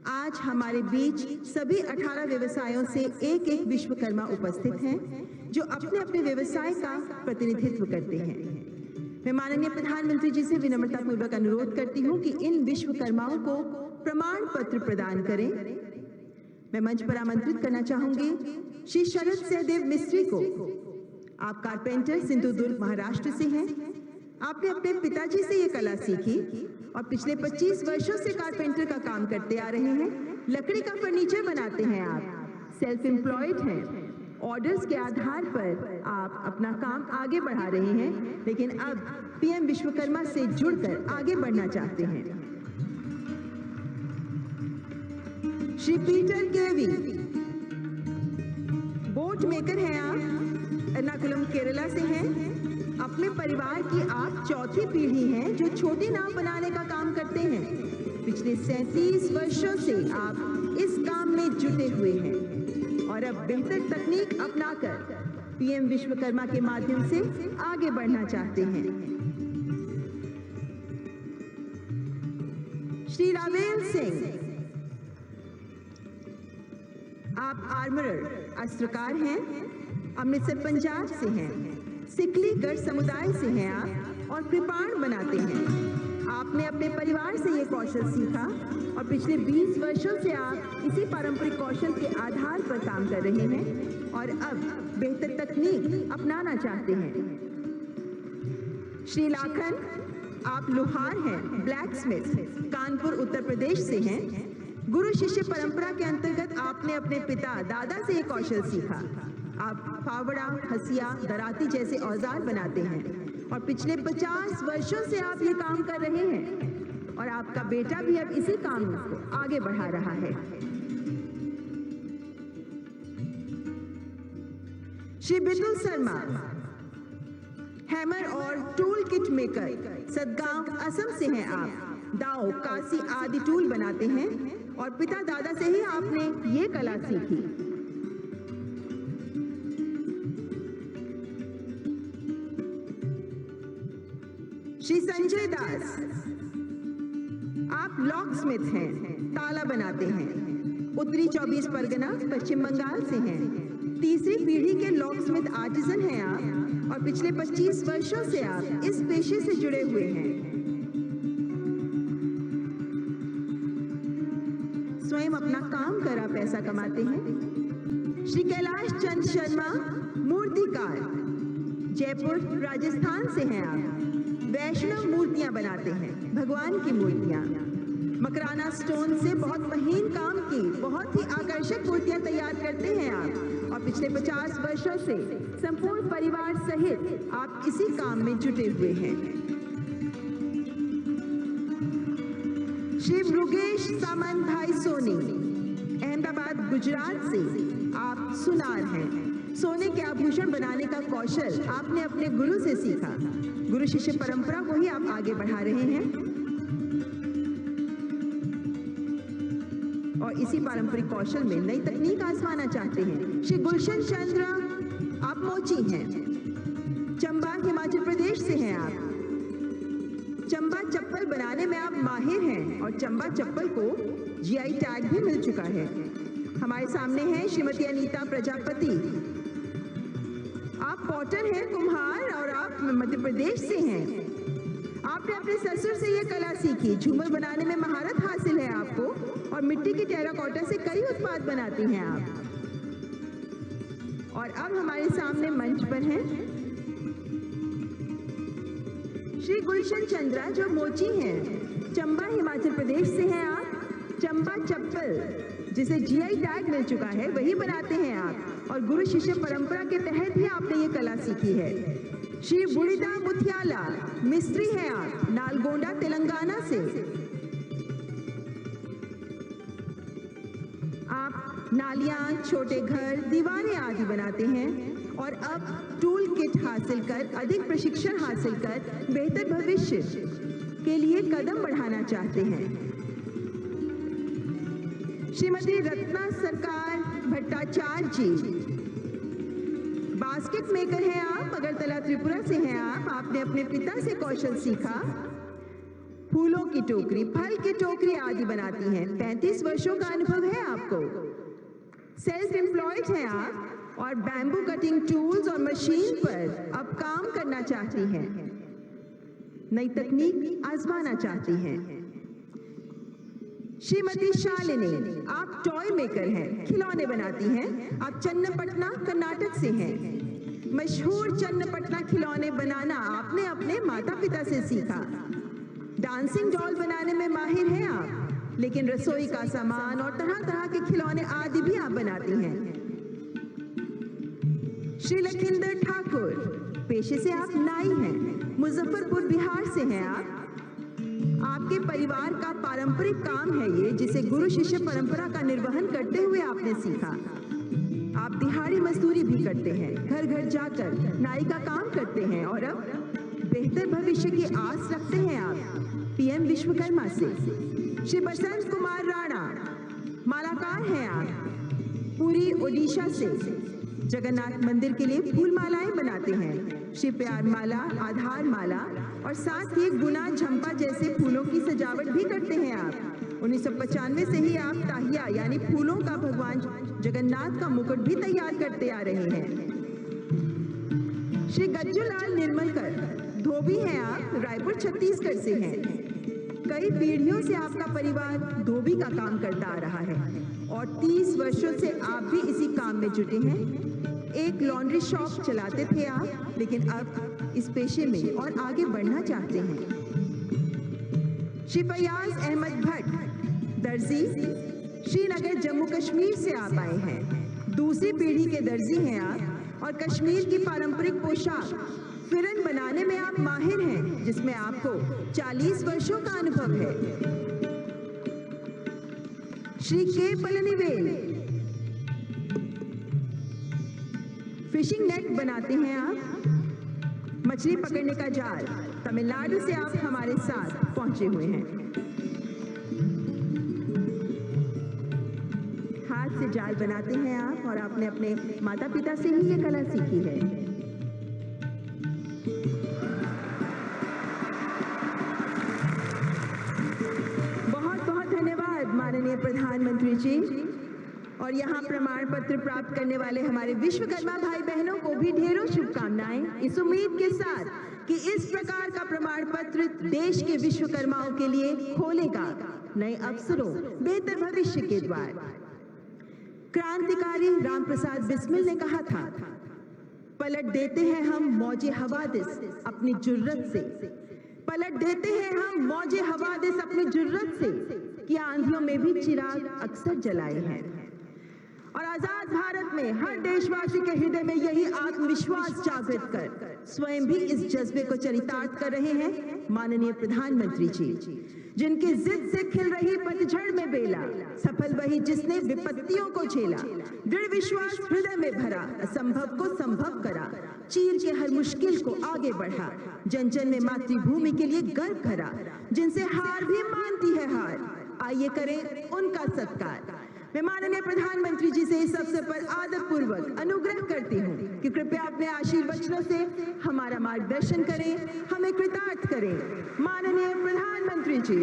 आज हमारे बीच सभी 18 व्यवसायों से एक एक विश्वकर्मा उपस्थित हैं, जो अपने अपने व्यवसाय का प्रतिनिधित्व करते हैं। मैं माननीय प्रधानमंत्री जी से विनम्रता पूर्वक अनुरोध करती हूं कि इन विश्वकर्माओं को प्रमाण पत्र प्रदान करें। मैं मंच पर आमंत्रित करना चाहूंगी श्री शरद सहदेव मिस्त्री को। आप कारपेंटर सिंधुदुर्ग महाराष्ट्र से हैं। आपने अपने पिताजी से ये कला सीखी और पिछले 25 वर्षों से कारपेंटर का काम करते आ रहे हैं। लकड़ी का फर्नीचर बनाते हैं आप, सेल्फ एम्प्लॉयड हैं। ऑर्डर्स के आधार पर आप अपना काम आगे बढ़ा रहे हैं, लेकिन अब पीएम विश्वकर्मा से जुड़कर आगे बढ़ना चाहते हैं। श्री पीटर केवी, बोट मेकर हैं आप, एर्नाकुलम केरला से हैं। अपने परिवार की आप चौथी पीढ़ी हैं जो छोटी नाव बनाने का काम करते हैं। पिछले 37 वर्षों से आप इस काम में जुटे हुए हैं और अब बेहतर तकनीक अपनाकर पीएम विश्वकर्मा के माध्यम से आगे बढ़ना चाहते हैं। श्री रावेल सिंह, आप आर्मरर अस्त्रकार हैं, अमृतसर पंजाब से हैं। सिकली गढ़ समुदाय से हैं आप और कृपाण बनाते हैं। आपने अपने परिवार से ये कौशल सीखा और पिछले 20 वर्षों से आप इसी पारंपरिक कौशल के आधार पर काम कर रहे हैं और अब बेहतर तकनीक अपनाना चाहते हैं। श्री लाखन, आप लोहार हैं, ब्लैक स्मिथ, कानपुर उत्तर प्रदेश से हैं। गुरु शिष्य परंपरा के अंतर्गत आपने अपने पिता दादा से ये कौशल सीखा। आप फावड़ा, हसिया, दराती जैसे औजार बनाते हैं और पिछले 50 वर्षों से आप ये काम कर रहे हैं और आपका बेटा भी अब इसी काम को आगे बढ़ा रहा है। श्री बिटुल शर्मा, हैमर और टूल किट मेकर, सदगांव असम से हैं आप। दाव, कासी आदि टूल बनाते हैं और पिता दादा से ही आपने ये कला सीखी। श्री संजय दास, आप लॉक स्मिथ हैं, ताला बनाते हैं। उत्तरी 24 परगना पश्चिम बंगाल से हैं। तीसरी पीढ़ी के लॉकस्मिथ आर्टिजन हैं आप और पिछले 25 वर्षों से आप इस पेशे से जुड़े हुए हैं। स्वयं अपना काम कर आप पैसा कमाते हैं। श्री कैलाश चंद शर्मा मूर्तिकार, जयपुर राजस्थान से हैं आप। वैष्णव मूर्तियां बनाते हैं, भगवान की मूर्तियां। मकराना स्टोन से बहुत महीन काम की बहुत ही आकर्षक मूर्तियां तैयार करते हैं आप और पिछले 50 वर्षों से संपूर्ण परिवार सहित आप इसी काम में जुटे हुए हैं। श्री मृगेश सामंत भाई सोनी, अहमदाबाद गुजरात से आप सुनार हैं। सोने के आभूषण बनाने का कौशल आपने अपने गुरु से सीखा। गुरु शिष्य परंपरा को ही आप आगे बढ़ा रहे हैं और इसी पारंपरिक कौशल में नई तकनीक आजमाना चाहते हैं। श्री गुलशन चंद्र, आप मोची हैं, चंबा हिमाचल प्रदेश से हैं आप। चंबा चप्पल बनाने में आप माहिर हैं और चंबा चप्पल को जीआई टैग भी मिल चुका है। हमारे सामने हैं श्रीमती अनीता प्रजापति, आप पॉटर हैं, कुम्हार और आप मध्य प्रदेश से हैं। आपने अपने ससुर से ये कला सीखी। झूमर बनाने में महारत हासिल है आपको और मिट्टी की टेराकोटा से कई उत्पाद बनाती हैं आप। और अब हमारे सामने मंच पर हैं श्री गुलशन चंद्रा जो मोची हैं, चंबा हिमाचल प्रदेश से हैं आप। चंबा चप्पल जिसे जीआई टैग मिल चुका है वही बनाते हैं आप और गुरु शिष्य परंपरा के तहत ही आपने ये कला सीखी है। श्री बुड़ीदा मुथियाला, मिस्त्री हैं आप, नालगोंडा तेलंगाना से। आप नालियां, छोटे घर, दीवारें आदि बनाते हैं और अब टूल किट हासिल कर, अधिक प्रशिक्षण हासिल कर बेहतर भविष्य के लिए कदम बढ़ाना चाहते हैं। श्रीमती रत्ना सरकार भट्टाचार्य जी, बास्केट मेकर हैं आप, अगरतला त्रिपुरा से हैं आप। आपने अपने पिता से कौशल सीखा। फूलों की टोकरी, फल की टोकरी आदि बनाती हैं। 35 वर्षों का अनुभव है आपको। सेल्फ एम्प्लॉयड हैं आप और बैम्बू कटिंग टूल्स और मशीन पर अब काम करना चाहती हैं, नई तकनीक आजमाना चाहती हैं। श्रीमती शालिनी, आप टॉय मेकर हैं, खिलौने बनाती हैं। आप चन्नपटना कर्नाटक से हैं। मशहूर चन्नपटना खिलौने बनाना आपने अपने माता पिता से सीखा। डांसिंग डॉल बनाने में माहिर हैं आप, लेकिन रसोई का सामान और तरह तरह के खिलौने आदि भी आप बनाती हैं। श्री लखिंदर ठाकुर, पेशे से आप नाई हैं, मुजफ्फरपुर बिहार से हैं आप। आपके परिवार का पारंपरिक काम है ये, जिसे गुरु शिष्य परंपरा का निर्वहन करते हुए आपने सीखा। आप दिहाड़ी मजदूरी भी करते हैं, घर घर जाकर नाई का काम करते हैं और अब बेहतर भविष्य की आस रखते हैं आप पीएम विश्वकर्मा से। श्री बसंत कुमार राणा, मालाकार हैं आप, पुरी ओडिशा से। जगन्नाथ मंदिर के लिए फूल मालाएं बनाते हैं। श्री प्यार माला, आधार माला और साथ ही गुना, झंपा जैसे फूलों की सजावट भी करते हैं आप। 1995 से ही आप ताहिया यानी फूलों का भगवान जगन्नाथ का मुकुट भी तैयार करते आ रहे हैं। श्री गज्जूलाल निर्मलकर, धोबी हैं आप, रायपुर छत्तीसगढ़ से हैं। कई पीढ़ियों से आपका परिवार धोबी का काम करता आ रहा है और 30 वर्षों से आप भी इसी काम में जुटे हैं। एक लॉन्ड्री शॉप चलाते थे आप, लेकिन अब इस पेशे में और आगे बढ़ना चाहते हैं। श्री फयाज अहमद भट्ट, दर्जी, श्रीनगर जम्मू कश्मीर से आप आए हैं। दूसरी पीढ़ी के दर्जी हैं आप और कश्मीर की पारंपरिक पोशाक फिरन बनाने में आप माहिर हैं, जिसमें आपको 40 वर्षों का अनुभव है। श्री के पलनीवेल, फिशिंग नेट बनाते हैं आप, मछली पकड़ने का जाल। तमिलनाडु से आप हमारे साथ पहुंचे हुए हैं। हाथ से जाल बनाते हैं आप और आपने अपने माता पिता से ही ये कला सीखी है। बहुत बहुत धन्यवाद माननीय प्रधानमंत्री जी और यहाँ प्रमाण पत्र प्राप्त करने वाले हमारे विश्वकर्मा भाई बहनों को भी ढेरों शुभकामनाएं, इस उम्मीद के साथ कि इस प्रकार का प्रमाण पत्र देश के विश्वकर्माओं के लिए खोलेगा नए अवसरों, बेहतर भविष्य के द्वार। क्रांतिकारी रामप्रसाद बिस्मिल ने कहा था, पलट देते हैं हम मौजे हवादिस अपनी जुर्रत से, पलट देते हैं हम मौजे हवादिस अपनी जुर्रत से, कि आंधियों में भी चिराग अक्सर जलाए हैं। और आजाद भारत में हर देशवासी के हृदय में यही आत्मविश्वास जागृत कर स्वयं भी इस जज्बे को चरितार्थ कर रहे हैं माननीय प्रधानमंत्री जी, जिनकी जिद से खिल रही पतझड़ में बेला, सफल वही जिसने विपत्तियों को झेला, दृढ़ विश्वास हृदय में भरा, असंभव को संभव करा, चीर के हर मुश्किल को आगे बढ़ा, जन जन में मातृभूमि के लिए गर्व भरा, जिनसे हार भी मानती है हार, आइए करें उनका सत्कार। मैं माननीय प्रधानमंत्री जी से इस अवसर पर आदरपूर्वक अनुग्रह करती हूँ कि कृपया अपने आशीर्वचनों से हमारा मार्गदर्शन करें, हमें कृतार्थ करें। माननीय प्रधानमंत्री जी।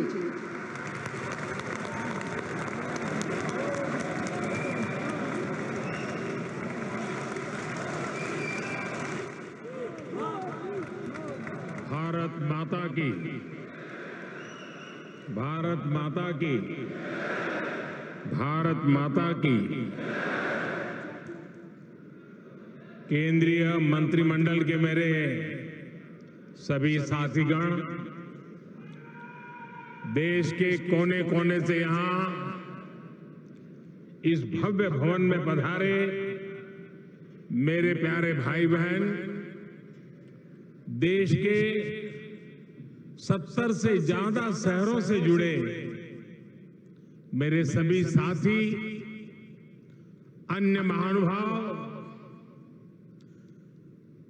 भारत माता की, भारत माता की, भारत माता की। केंद्रीय मंत्रिमंडल के मेरे सभी साथीगण, देश के कोने कोने से यहां इस भव्य भवन में पधारे मेरे प्यारे भाई बहन, देश के 70 से ज्यादा शहरों से जुड़े मेरे सभी साथी, अन्य महानुभाव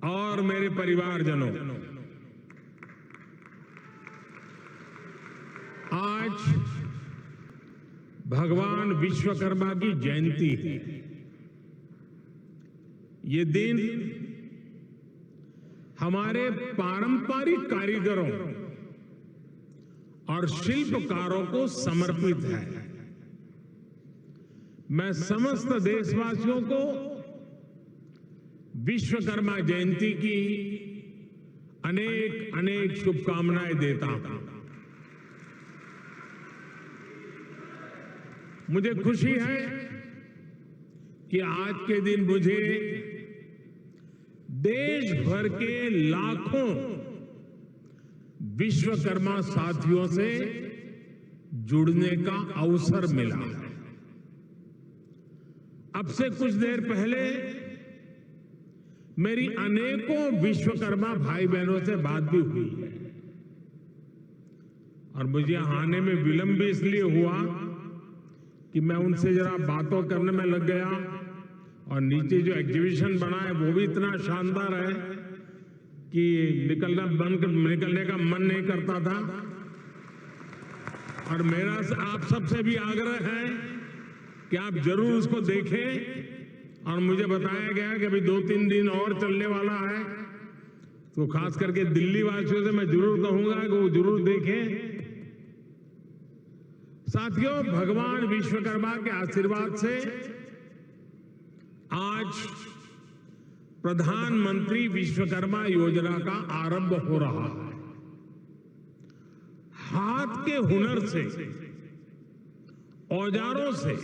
और मेरे परिवारजनों, आज भगवान विश्वकर्मा की जयंती है। ये दिन हमारे पारंपरिक कारीगरों और शिल्पकारों को समर्पित है। मैं समस्त देशवासियों को विश्वकर्मा जयंती की अनेक अनेक शुभकामनाएं देता हूं। मुझे खुशी है कि आज के दिन मुझे देश भर के लाखों विश्वकर्मा साथियों से जुड़ने का अवसर मिला है। अब से कुछ देर पहले मेरी अनेकों विश्वकर्मा भाई बहनों से बात भी हुई है और मुझे आने में विलंब भी इसलिए हुआ कि मैं उनसे जरा बातों करने में लग गया और नीचे जो एग्जीबिशन बना है वो भी इतना शानदार है कि निकलने का मन नहीं करता था। और मेरा आप सबसे भी आग्रह है कि आप जरूर उसको देखें और मुझे बताया गया कि अभी 2-3 दिन और चलने वाला है, तो खास करके दिल्ली वासियों से मैं जरूर कहूंगा कि वो जरूर देखें। साथियों, भगवान विश्वकर्मा के आशीर्वाद से आज प्रधानमंत्री विश्वकर्मा योजना का आरंभ हो रहा है। हाथ के हुनर से, औजारों से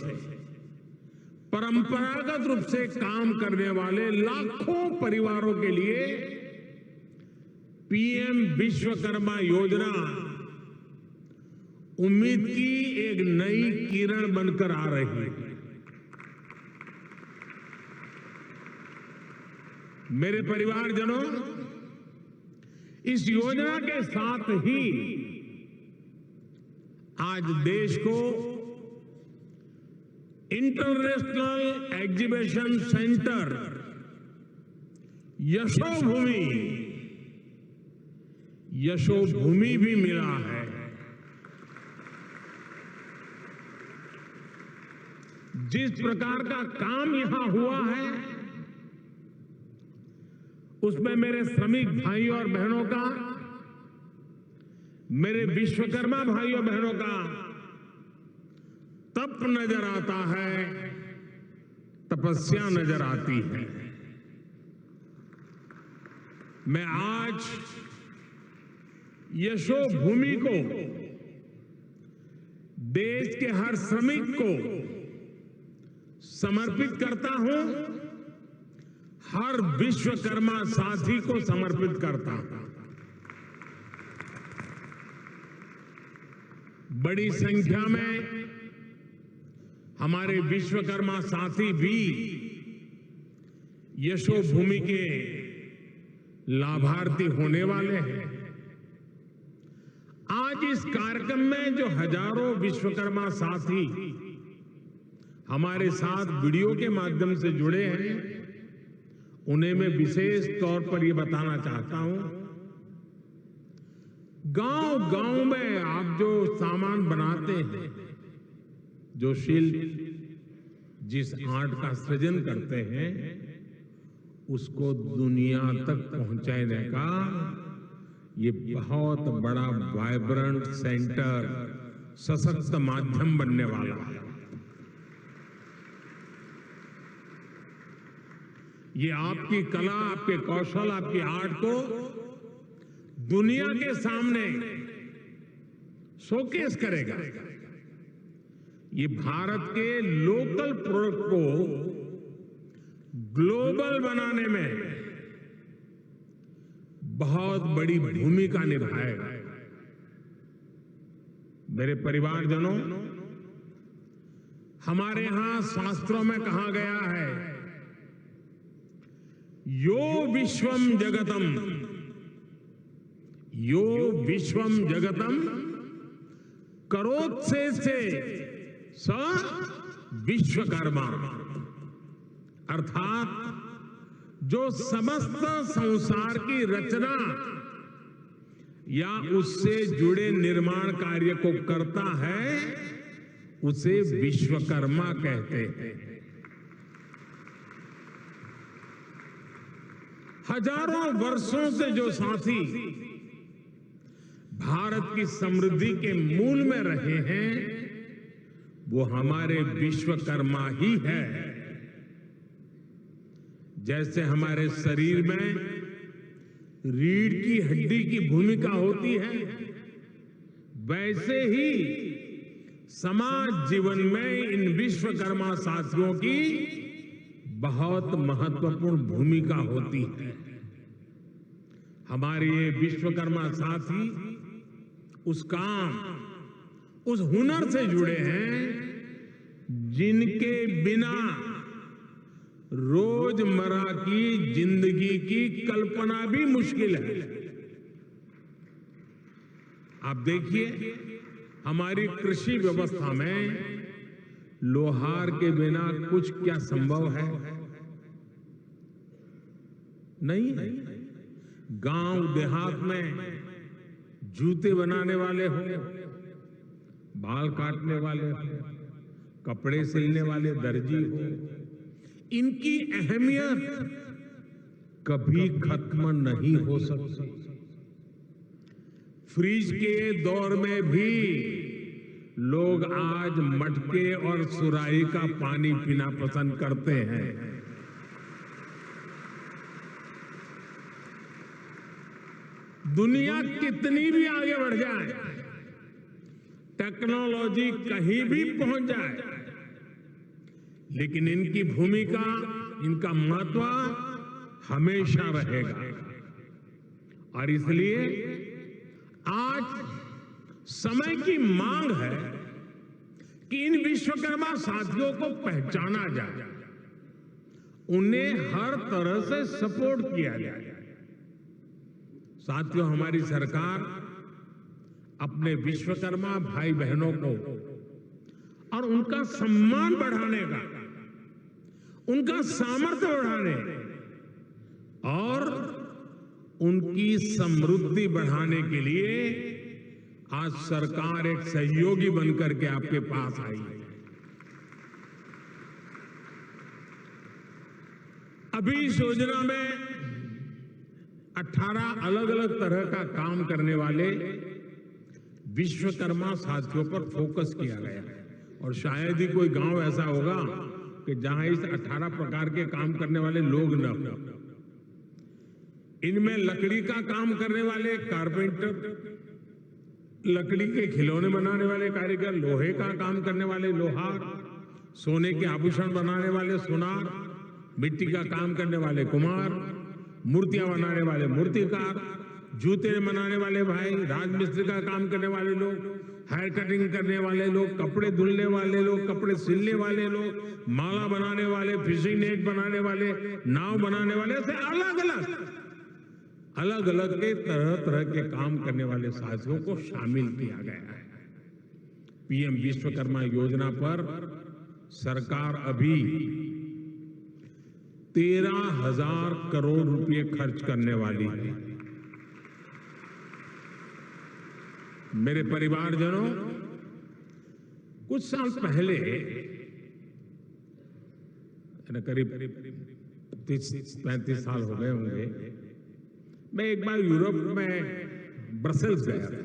परंपरागत रूप से काम करने वाले लाखों परिवारों के लिए पीएम विश्वकर्मा योजना उम्मीद की एक नई किरण बनकर आ रही है। मेरे परिवारजनों, इस योजना के साथ ही आज देश को इंटरनेशनल एग्जीबिशन सेंटर यशोभूमि भी मिला है। जिस प्रकार का काम यहां हुआ है उसमें मेरे श्रमिक भाइयों और बहनों का, मेरे विश्वकर्मा भाइयों बहनों का तप नजर आता है तपस्या नजर आती है। मैं आज यशोभूमि को, देश के हर श्रमिक को समर्पित करता हूं, हर विश्वकर्मा साथी को समर्पित करता हूं। बड़ी संख्या में हमारे विश्वकर्मा साथी भी यशोभूमि के लाभार्थी होने वाले हैं। आज इस कार्यक्रम में जो हजारों विश्वकर्मा साथी हमारे साथ वीडियो के माध्यम से जुड़े हैं, उन्हें मैं विशेष तौर पर यह बताना चाहता हूं, गांव-गांव में आप जो सामान बनाते हैं, जो शिल्प, जिस आर्ट का सृजन करते हैं, उसको दुनिया तक पहुंचाने का ये बहुत बड़ा वाइब्रेंट सेंटर, सशक्त माध्यम बनने वाला है। ये आपकी कला, आपके कौशल, आपकी आर्ट को दुनिया के सामने शोकेस करेगा। ये भारत के लोकल प्रोडक्ट को ग्लोबल बनाने में बहुत बड़ी भूमिका निभाएगा। मेरे परिवारजनों, हमारे यहां शास्त्रों में कहा गया है, यो विश्वम जगतम, यो विश्वम जगतम करोत्से से स विश्वकर्मा, अर्थात जो समस्त संसार की रचना या उससे जुड़े निर्माण कार्य को करता है, उसे विश्वकर्मा कहते हैं। हजारों वर्षों से जो साथी भारत की समृद्धि के मूल में रहे हैं, वो हमारे विश्वकर्मा ही है। जैसे हमारे शरीर में रीढ़ की हड्डी की भूमिका होती है, वैसे ही समाज जीवन में इन विश्वकर्मा साथियों की बहुत महत्वपूर्ण भूमिका होती है। हमारे ये विश्वकर्मा साथी उस काम, उस हुनर से जुड़े हैं जिनके बिना रोजमर्रा की जिंदगी की कल्पना भी मुश्किल है। आप देखिए, हमारी कृषि व्यवस्था में लोहार के बिना कुछ क्या संभव है? नहीं। गांव देहात में जूते बनाने वाले हो, बाल काटने वाले हो, कपड़े सिलने वाले दर्जी हो, इनकी अहमियत कभी खत्म नहीं हो सकती। फ्रिज के दौर में भी लोग आज मटके और सुराही का पानी पीना पसंद करते हैं। दुनिया कितनी भी आगे बढ़ जाए, टेक्नोलॉजी कहीं भी पहुंच जाए, लेकिन इनकी भूमिका, इनका महत्व हमेशा रहेगा। और इसलिए आज समय की मांग है कि इन विश्वकर्मा साथियों को पहचाना जाए, उन्हें हर तरह से सपोर्ट किया जाए। साथियों, हमारी सरकार अपने विश्वकर्मा भाई बहनों को और उनका सम्मान बढ़ाने का, उनका सामर्थ्य बढ़ाने और उनकी समृद्धि बढ़ाने के लिए आज सरकार एक सहयोगी बनकर के आपके पास आई है। अभी इस योजना में 18 अलग अलग तरह का काम करने वाले विश्वकर्मा साथियों पर फोकस किया गया है। और शायद ही कोई गांव ऐसा होगा कि जहां इस 18 प्रकार के काम करने वाले लोग न हो। इनमें लकड़ी का काम करने वाले कारपेंटर, लकड़ी के खिलौने बनाने वाले कारीगर, लोहे का काम करने वाले लोहार, सोने के आभूषण बनाने वाले सुनार, मिट्टी का काम करने वाले कुम्हार, मूर्तियां बनाने वाले मूर्तिकार, जूते बनाने वाले भाई, राजमिस्त्री का काम करने वाले लोग, हेयर कटिंग करने वाले लोग, कपड़े धुलने वाले लोग, कपड़े सिलने वाले लोग, माला बनाने वाले, फिशिंग नेट बनाने वाले, नाव बनाने वाले, ऐसे अलग अलग के तरह तरह के काम करने वाले साथियों को शामिल किया गया है। पीएम विश्वकर्मा योजना पर सरकार अभी 13,000 करोड़ रुपए खर्च करने वाली है। मेरे परिवारजनों, कुछ साल पहले, करीब 30-35 साल हो गए होंगे, मैं एक बार यूरोप में ब्रसेल्स गया था।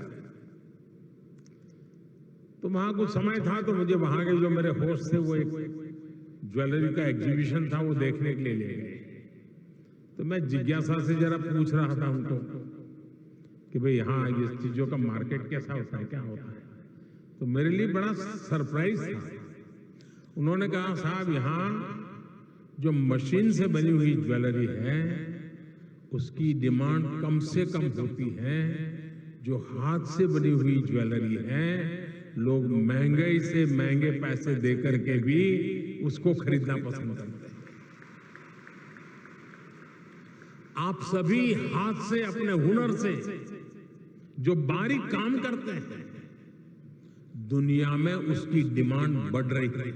तो वहां कुछ समय था, तो मुझे वहां के जो मेरे होस्ट थे वो एक ज्वेलरी का एग्जीबिशन था, वो देखने के लिए ले गए। तो मैं जिज्ञासा से जरा पूछ रहा था उनको कि भाई यहाँ ये चीजों का मार्केट कैसा होता है, क्या होता है। तो मेरे लिए बड़ा सरप्राइज था। उन्होंने कहा, साहब यहाँ जो मशीन से बनी हुई ज्वेलरी है उसकी डिमांड कम से कम होती है, जो हाथ से बनी हुई ज्वेलरी है लोग महंगे से महंगे पैसे दे करके भी उसको खरीदना पसंद करते हैं। आप सभी हाथ से, अपने हुनर से जो बारीक काम करते हैं, दुनिया में उसकी डिमांड बढ़ रही है।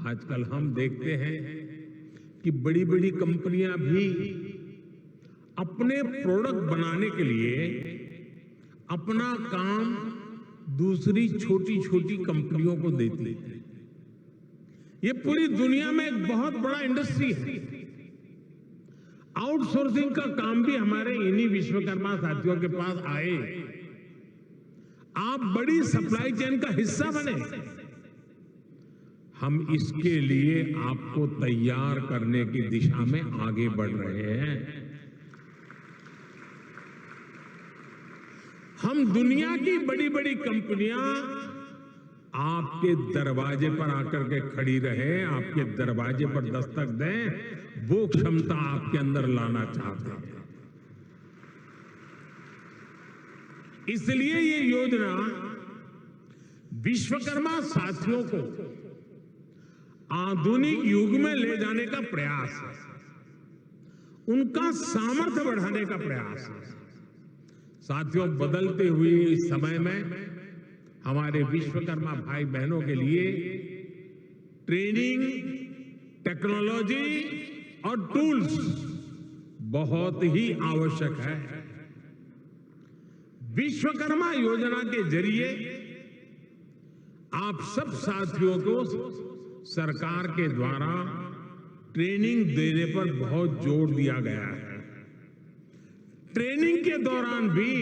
आजकल हम देखते हैं कि बड़ी बड़ी कंपनियां भी अपने प्रोडक्ट बनाने के लिए अपना काम दूसरी छोटी छोटी कंपनियों को देती है। ये पूरी दुनिया में एक बहुत बड़ा इंडस्ट्री है। आउटसोर्सिंग का काम भी हमारे इन्हीं विश्वकर्मा साथियों के पास आए। आप बड़ी सप्लाई चेन का हिस्सा बने। हम इसके लिए आपको तैयार करने की दिशा में आगे बढ़ रहे हैं। हम दुनिया की बड़ी बड़ी कंपनियां आपके दरवाजे पर आकर के खड़ी रहे, आपके दरवाजे पर दस्तक दें, वो क्षमता आपके अंदर लाना चाहते हैं। इसलिए ये योजना विश्वकर्मा साथियों को आधुनिक युग में ले जाने का प्रयास है, उनका सामर्थ्य बढ़ाने का प्रयास है। साथियों, बदलते हुए इस समय में हमारे विश्वकर्मा भाई बहनों के लिए ट्रेनिंग, टेक्नोलॉजी और टूल्स बहुत ही आवश्यक है। विश्वकर्मा योजना के जरिए आप सब साथियों को सरकार के द्वारा ट्रेनिंग देने पर बहुत जोर दिया गया है। ट्रेनिंग के दौरान भी,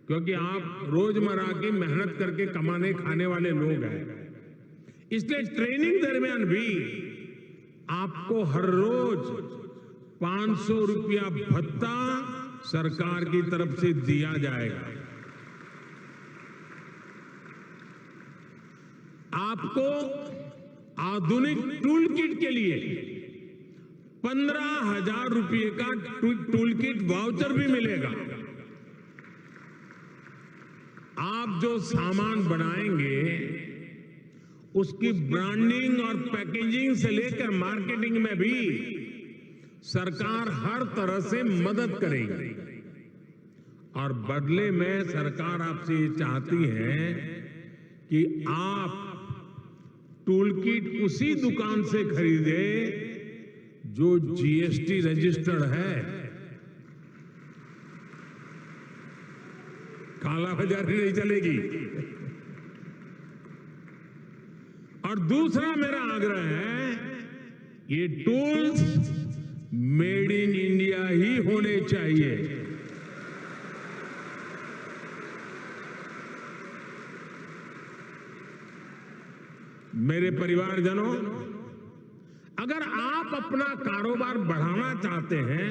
क्योंकि आप रोजमर्रा की मेहनत करके कमाने खाने वाले लोग हैं, इसलिए ट्रेनिंग दरमियान भी आपको हर रोज 500 रुपया भत्ता सरकार की तरफ से दिया जाएगा। आपको आधुनिक टूल किट के लिए 15,000 रुपये का टूल किट वाउचर भी मिलेगा। आप जो सामान बनाएंगे उसकी ब्रांडिंग और पैकेजिंग से लेकर मार्केटिंग में भी सरकार हर तरह से मदद करेगी। और बदले में सरकार आपसे ये चाहती है कि आप टूल किट उसी दुकान से खरीदे जो जीएसटी रजिस्टर्ड है। कालाबाजारी नहीं चलेगी। और दूसरा मेरा आग्रह है, ये टूल्स मेड इन इंडिया ही होने चाहिए। मेरे परिवारजनों, अगर आप अपना कारोबार बढ़ाना चाहते हैं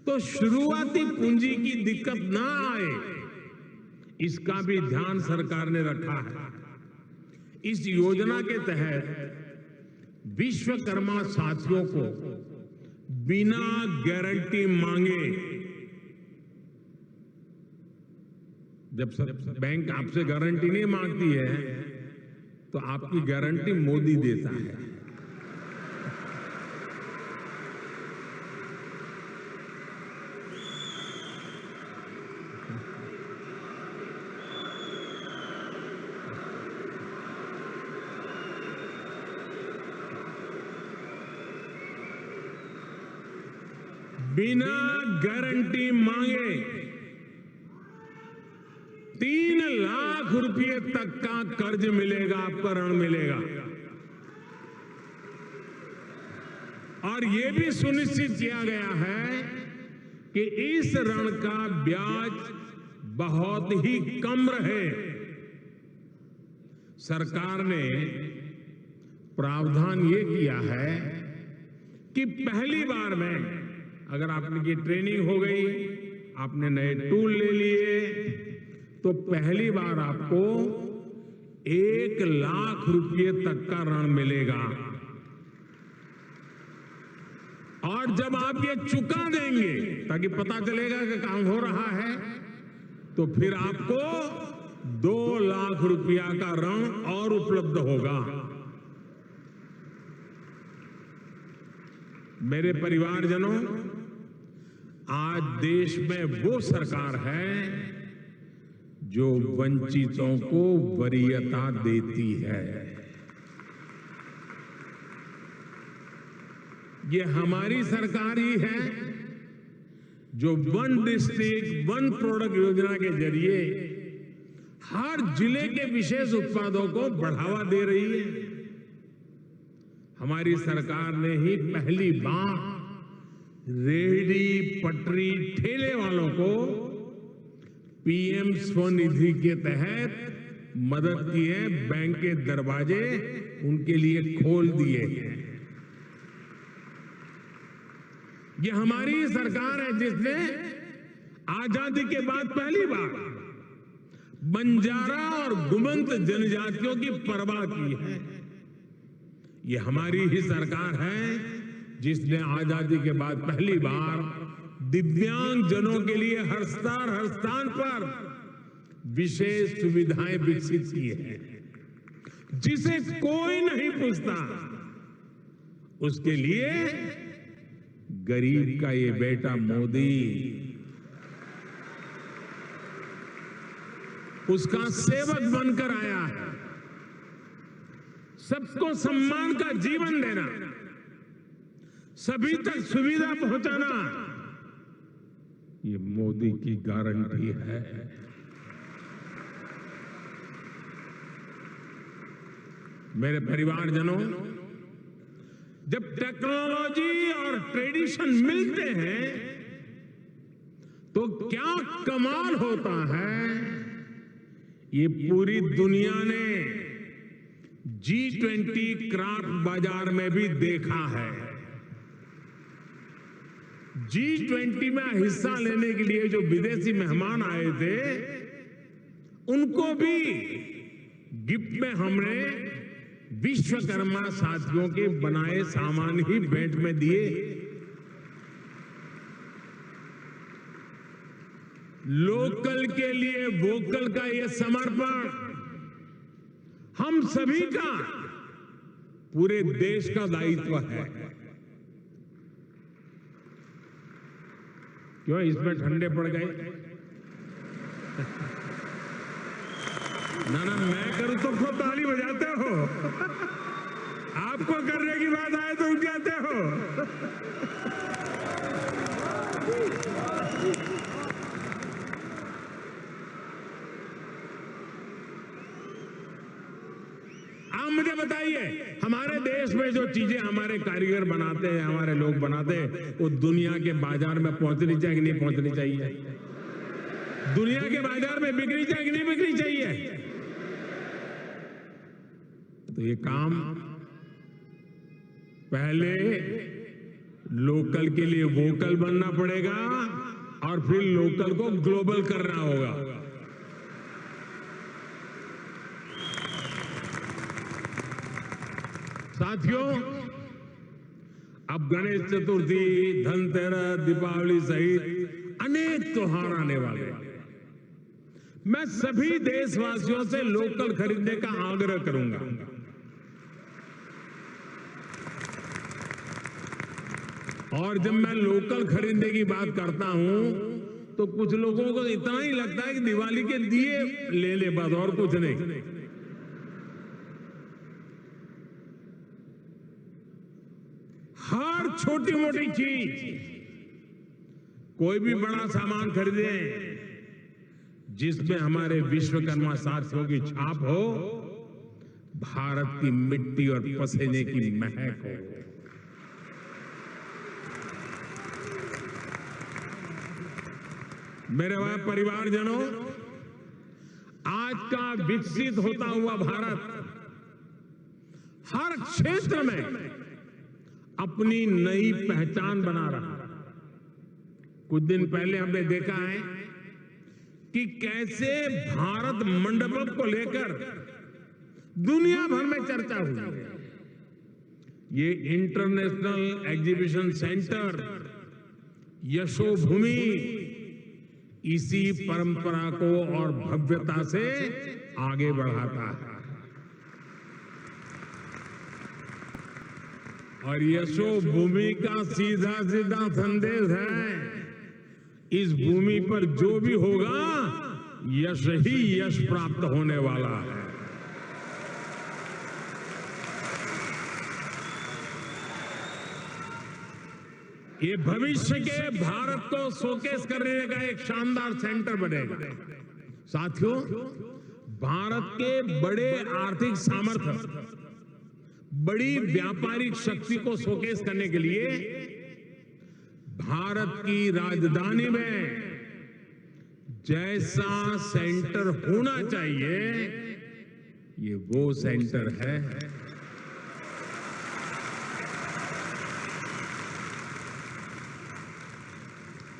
तो शुरुआती पूंजी की दिक्कत ना आए, इसका भी ध्यान सरकार ने रखा है। इस योजना के तहत विश्वकर्मा साथियों को बिना गारंटी मांगे, जब बैंक आपसे गारंटी नहीं मांगती है तो आपकी गारंटी मोदी देता है। बिना गारंटी मांगे 3 लाख रुपए तक का कर्ज मिलेगा, आपका ऋण मिलेगा। और यह भी सुनिश्चित किया गया है कि इस ऋण का ब्याज बहुत ही कम रहे। सरकार ने प्रावधान ये किया है कि पहली बार में अगर आपकी ट्रेनिंग हो गई, आपने नए टूल ले लिए, तो पहली बार आपको 1 लाख रुपए तक का ऋण मिलेगा। और जब आप ये चुका देंगे, ताकि पता चलेगा कि काम हो रहा है, तो फिर आपको 2 लाख रुपया का ऋण और उपलब्ध होगा। मेरे परिवारजनों, आज देश में वो सरकार है जो वंचितों को वरीयता देती है। ये हमारी सरकार ही है जो 1 डिस्ट्रिक्ट 1 प्रोडक्ट योजना के जरिए हर जिले के विशेष उत्पादों को बढ़ावा दे रही है। हमारी सरकार ने ही पहली बार रेहड़ी पटरी ठेले वालों को पीएम स्वनिधि के तहत मदद की है। बैंक के दरवाजे उनके लिए खोल दिए हैं। ये हमारी सरकार है जिसने आजादी के बाद पहली बार बंजारा और गुमंत जनजातियों की परवाह की है। ये हमारी ही सरकार है जिसने आजादी के बाद पहली बार दिव्यांग जनों के लिए हर स्थान पर विशेष सुविधाएं विकसित की है। जिसे कोई नहीं पूछता, उसके लिए गरीब का ये बेटा मोदी उसका सेवक बनकर आया है। सबको सम्मान का जीवन देना, सभी तक सुविधा पहुंचाना, ये मोदी की गारंटी है। मेरे परिवारजनों, जब टेक्नोलॉजी और ट्रेडिशन मिलते हैं तो क्या कमाल होता है, ये पूरी दुनिया ने G20 क्राफ्ट बाजार में भी देखा है। G20 में हिस्सा लेने के लिए जो विदेशी मेहमान आए थे, उनको भी गिफ्ट में हमने विश्वकर्मा साथियों के बनाए सामान ही भेंट में दिए। लोकल के लिए वोकल का ये समर्पण हम सभी का, पूरे देश का दायित्व है। क्यों इसमें ठंडे पड़ गए? ना मैं करूं तो खूब ताली बजाते हो, आपको करने की बात आए तो उठ जाते हो। आप मुझे बताइए, हमारे देश में जो चीजें हमारे कारीगर बनाते हैं, हमारे लोग बनाते हैं, वो दुनिया के बाजार में पहुंचनी चाहिए कि नहीं पहुंचनी चाहिए? दुनिया के बाजार में बिकनी चाहिए कि नहीं बिकनी चाहिए? तो ये काम पहले लोकल के लिए वोकल बनना पड़ेगा और फिर लोकल को ग्लोबल करना होगा। साथियों, अब गणेश चतुर्थी, धनतेरस, दीपावली सहित अनेक त्योहार आने वाले हैं। मैं सभी देशवासियों से लोकल खरीदने का आग्रह करूंगा। और जब मैं लोकल खरीदने की बात करता हूं तो कुछ लोगों को इतना ही लगता है कि दिवाली के दिए ले ले बस, और कुछ नहीं। हर छोटी मोटी चीज, कोई भी बड़ा सामान खरीदे जिसमें हमारे विश्वकर्मा साथियों की छाप हो, भारत की मिट्टी और पसीने की महक हो। मेरे परिवारजनों, आज का विकसित होता हुआ भारत हर क्षेत्र में अपनी नई पहचान बना रहा है। कुछ दिन पहले हमने देखा है कि कैसे भारत मंडपम को लेकर दुनिया भर में चर्चा हुई। ये इंटरनेशनल एग्जीबिशन सेंटर यशोभूमि इसी परंपरा को और भव्यता से आगे बढ़ाता है। और यशोभूमि का सीधा सीधा संदेश है, इस भूमि पर जो भी होगा यश ही यश प्राप्त होने वाला है। ये भविष्य के भारत को शोकेस करने का एक शानदार सेंटर बनेगा। साथियों, भारत के बड़े आर्थिक सामर्थ्य, बड़ी व्यापारिक शक्ति को शोकेस करने के लिए भारत की राजधानी में जैसा सेंटर होना चाहिए, ये वो सेंटर है।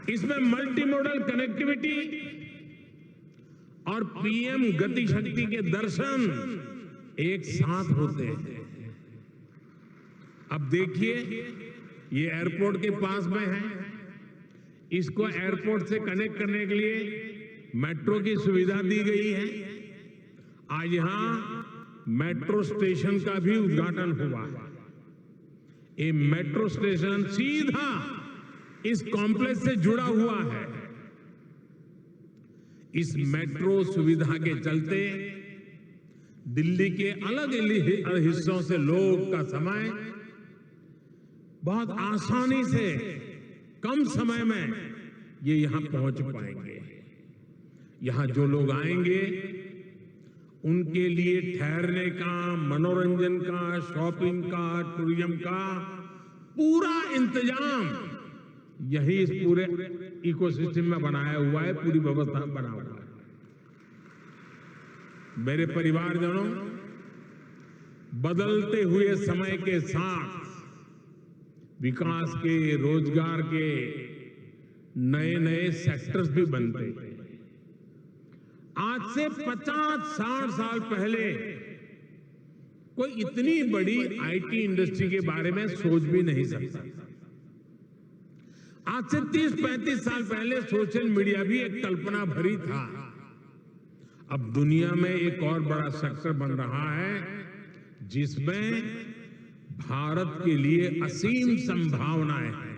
इसमें मल्टी मॉडल कनेक्टिविटी और पीएम गति शक्ति के दर्शन एक साथ होते हैं। अब देखिए, ये एयरपोर्ट के पास में है, इसको एयरपोर्ट से कनेक्ट करने के लिए मेट्रो की सुविधा दी गई है। आज यहां मेट्रो स्टेशन का भी उद्घाटन हुआ है। ये मेट्रो स्टेशन सीधा इस कॉम्प्लेक्स से जुड़ा हुआ है। इस मेट्रो सुविधा के चलते दिल्ली के अलग अलग हिस्सों से लोग का समय बहुत आसानी से कम समय में ये यहां पहुंच पाएंगे। यहां जो लोग आएंगे उनके लिए ठहरने का, मनोरंजन का, शॉपिंग का, टूरिज्म का पूरा इंतजाम यही इस पूरे इकोसिस्टम में बनाया हुआ है, पूरी व्यवस्था बना हुआ है। मेरे परिवारजनों, बदलते हुए समय के साथ विकास के, रोजगार के नए नए सेक्टर्स भी बनते हैं। आज से 50-60 साल पहले कोई इतनी बड़ी आईटी इंडस्ट्री के बारे में सोच भी नहीं सकता। आज से 30-35 साल पहले सोशल मीडिया भी एक कल्पना भरी था। अब दुनिया में एक और बड़ा सेक्टर बन रहा है जिसमें भारत के लिए असीम संभावनाएं हैं।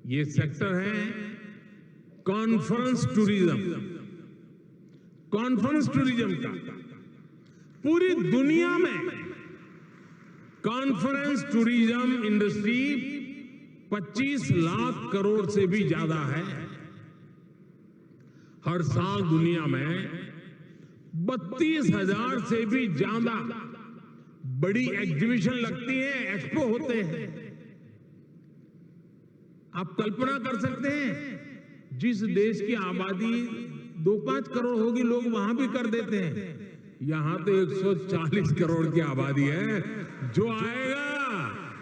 ये सेक्टर है कॉन्फ्रेंस टूरिज्म। कॉन्फ्रेंस टूरिज्म का पूरी दुनिया में conference tourism industry 25 lakh crore से भी ज्यादा है। हर साल दुनिया में 32,000 से भी ज्यादा बड़ी एग्जीबिशन लगती है, एक्सपो होते हैं। आप कल्पना कर सकते हैं, जिस देश की आबादी 2-5 करोड़ होगी, लोग वहां भी कर देते हैं। यहां तो 140 करोड़ की आबादी है। जो आएगा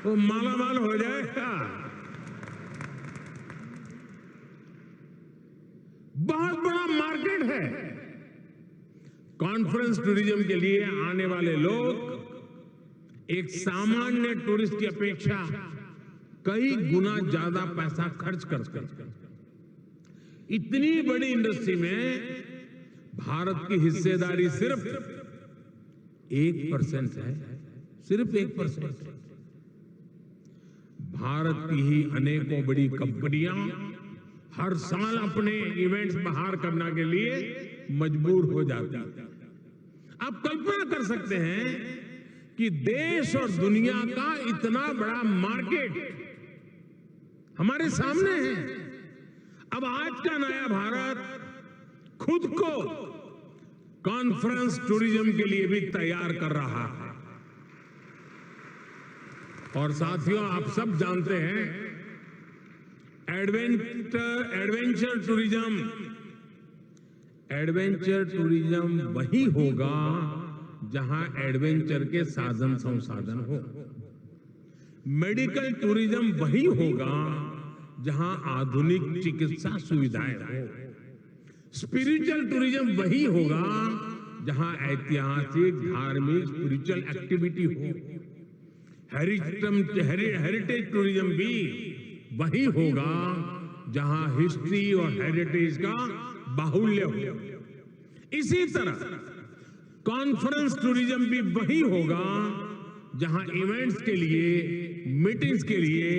वो मालामाल हो जाएगा। बहुत बड़ा मार्केट है। कॉन्फ्रेंस टूरिज्म के लिए आने वाले लोग एक सामान्य टूरिस्ट की अपेक्षा कई गुना ज्यादा पैसा खर्च करते हैं। इतनी बड़ी इंडस्ट्री में भारत की हिस्सेदारी सिर्फ 1% है, सिर्फ 1%। भारत की ही अनेकों बड़ी कंपनियां हर साल अपने इवेंट्स बाहर करने के लिए मजबूर हो जाती हैं। आप कल्पना कर सकते हैं कि देश और दुनिया का इतना बड़ा मार्केट हमारे सामने है। अब आज का नया भारत खुद को कॉन्फ्रेंस टूरिज्म के लिए भी तैयार कर रहा है। और साथियों, आप सब जानते हैं एडवेंचर टूरिज्म वही होगा जहां एडवेंचर के साधन संसाधन हो। मेडिकल टूरिज्म वही होगा जहां आधुनिक चिकित्सा सुविधाएं हो। स्पिरिचुअल टूरिज्म वही होगा जहां ऐतिहासिक, धार्मिक, स्पिरिचुअल एक्टिविटी हो। हेरिटेज टूरिज्म भी वही होगा जहां हिस्ट्री और हेरिटेज का बाहुल्य हो। इसी तरह कॉन्फ्रेंस टूरिज्म भी वही होगा जहां इवेंट्स के लिए, मीटिंग्स के लिए,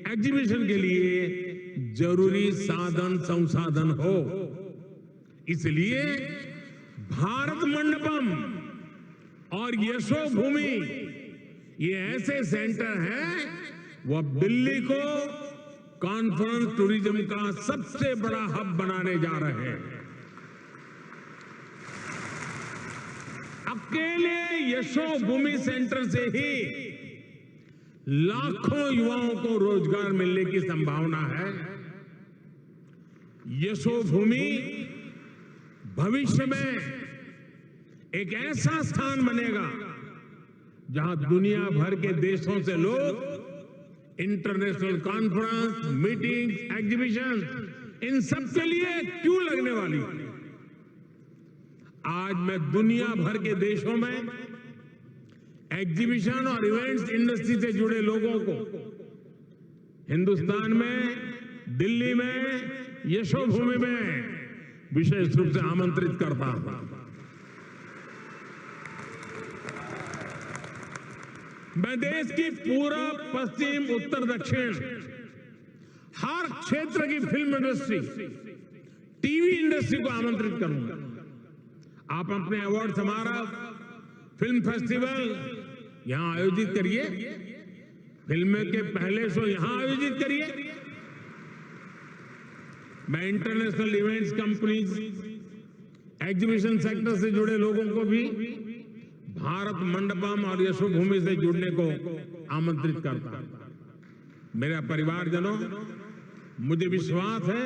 एग्जीबिशन के लिए जरूरी साधन संसाधन हो। इसलिए भारत मंडपम और यशोभूमि ये ऐसे सेंटर हैं, वो अब दिल्ली को कॉन्फ्रेंस टूरिज्म का सबसे बड़ा हब बनाने जा रहे हैं। अकेले यशोभूमि सेंटर से ही लाखों युवाओं को रोजगार मिलने की संभावना है। यशोभूमि भविष्य में एक ऐसा स्थान बनेगा जहां दुनिया भर के देशों से लोग इंटरनेशनल कॉन्फ्रेंस, मीटिंग्स, एग्जीबिशन, इन सब के लिए क्यों लगने वाली। आज मैं दुनिया भर के देशों में एग्जीबिशन और इवेंट्स इंडस्ट्री से जुड़े लोगों को हिंदुस्तान में, दिल्ली में, यशोभूमि में विशेष रूप से आमंत्रित करता हूं। मैं देश की पूरब, पश्चिम, उत्तर, दक्षिण हर क्षेत्र की फिल्म इंडस्ट्री, टीवी इंडस्ट्री को आमंत्रित करूंगा। आप अपने अवार्ड समारोह, फिल्म फेस्टिवल यहां आयोजित करिए। फिल्म के पहले शो यहां आयोजित करिए। मैं international events companies, exhibition sector से जुड़े लोगों को भी भारत मंडपम और यशोभूमि से जुड़ने को आमंत्रित करता हूं। मेरे परिवारजनों, मुझे विश्वास है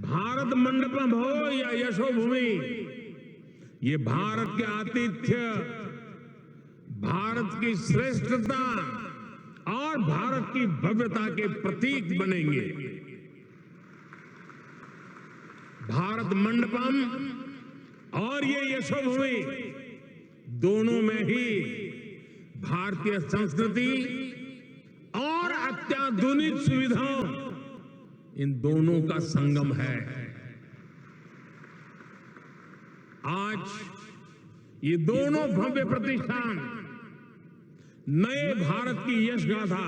भारत मंडपम हो या यशोभूमि, ये भारत के आतिथ्य, भारत की श्रेष्ठता और भारत की भव्यता के प्रतीक बनेंगे। भारत मंडपम और ये यशोभूमि दोनों में ही भारतीय संस्कृति और अत्याधुनिक सुविधाओं, इन दोनों का संगम है। आज ये दोनों भव्य प्रतिष्ठान नए भारत की यश गाथा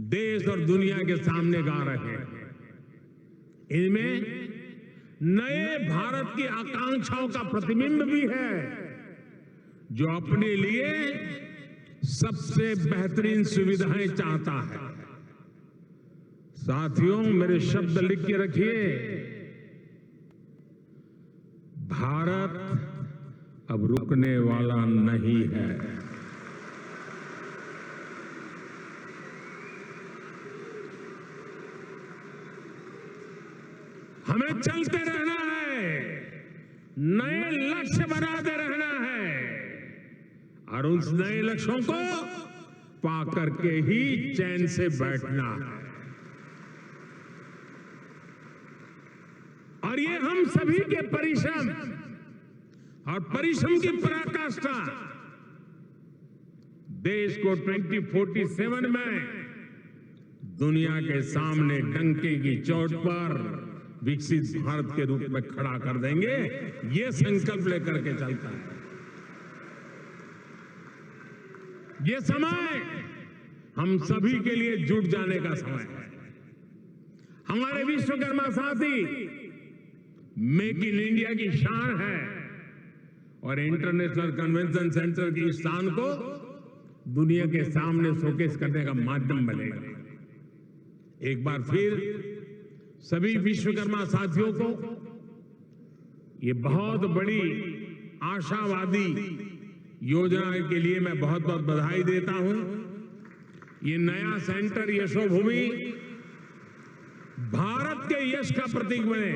देश और दुनिया के सामने गा रहे हैं। इनमें नए भारत की आकांक्षाओं का प्रतिबिंब भी है, जो अपने लिए सबसे बेहतरीन सुविधाएं चाहता है। साथियों, मेरे शब्द लिख के रखिए। भारत अब रुकने वाला नहीं है। हमें चलते रहना है। नए हमें लक्ष्य बनाते रहना है और उस नए लक्ष्यों को पा करके ही चैन से बैठना है। और ये हम सभी के परिश्रम और परिश्रम की पराकाष्ठा देश को 2047 में दुनिया के सामने डंके की चोट पर विकसित भारत के रूप में खड़ा कर देंगे, ये संकल्प लेकर के चलता है। ये समय हम सभी के लिए जुट जाने का समय है। हमारे विश्वकर्मा साथी मेक इन इंडिया की शान है और इंटरनेशनल कन्वेंशन सेंटर की इस शान को दुनिया के सामने शोकेस करने का माध्यम बनेगा। एक बार फिर सभी विश्वकर्मा साथियों को ये बहुत बड़ी आशावादी योजना के लिए मैं बहुत बहुत बधाई देता हूं। ये नया सेंटर यशोभूमि भारत के यश का प्रतीक बने,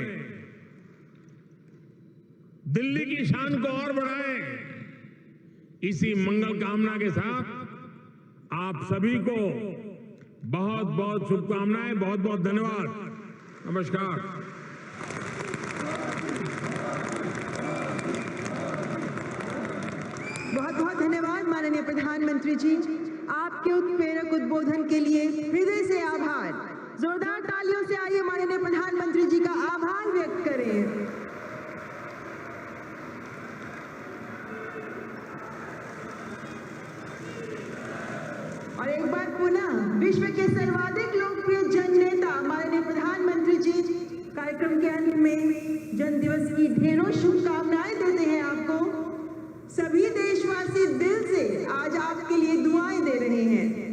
दिल्ली की शान को और बढ़ाए। इसी मंगल कामना के साथ आप सभी को बहुत बहुत शुभकामनाएं, बहुत बहुत धन्यवाद। नमस्कार। बहुत बहुत धन्यवाद माननीय प्रधानमंत्री जी, आपके उत्प्रेरक उद्बोधन के लिए हृदय से आभार। जोरदार तालियों से आइए माननीय प्रधानमंत्री जी का आभार व्यक्त करें। और एक बार पुनः विश्व के सर्वाधिक लोकप्रिय जननेता माननीय प्रधानमंत्री जी कार्यक्रम के अंत में जन्मदिवस की ढेरों शुभकामनाएं देते हैं आपको। सभी देशवासी दिल से आज आपके लिए दुआएं दे रहे हैं।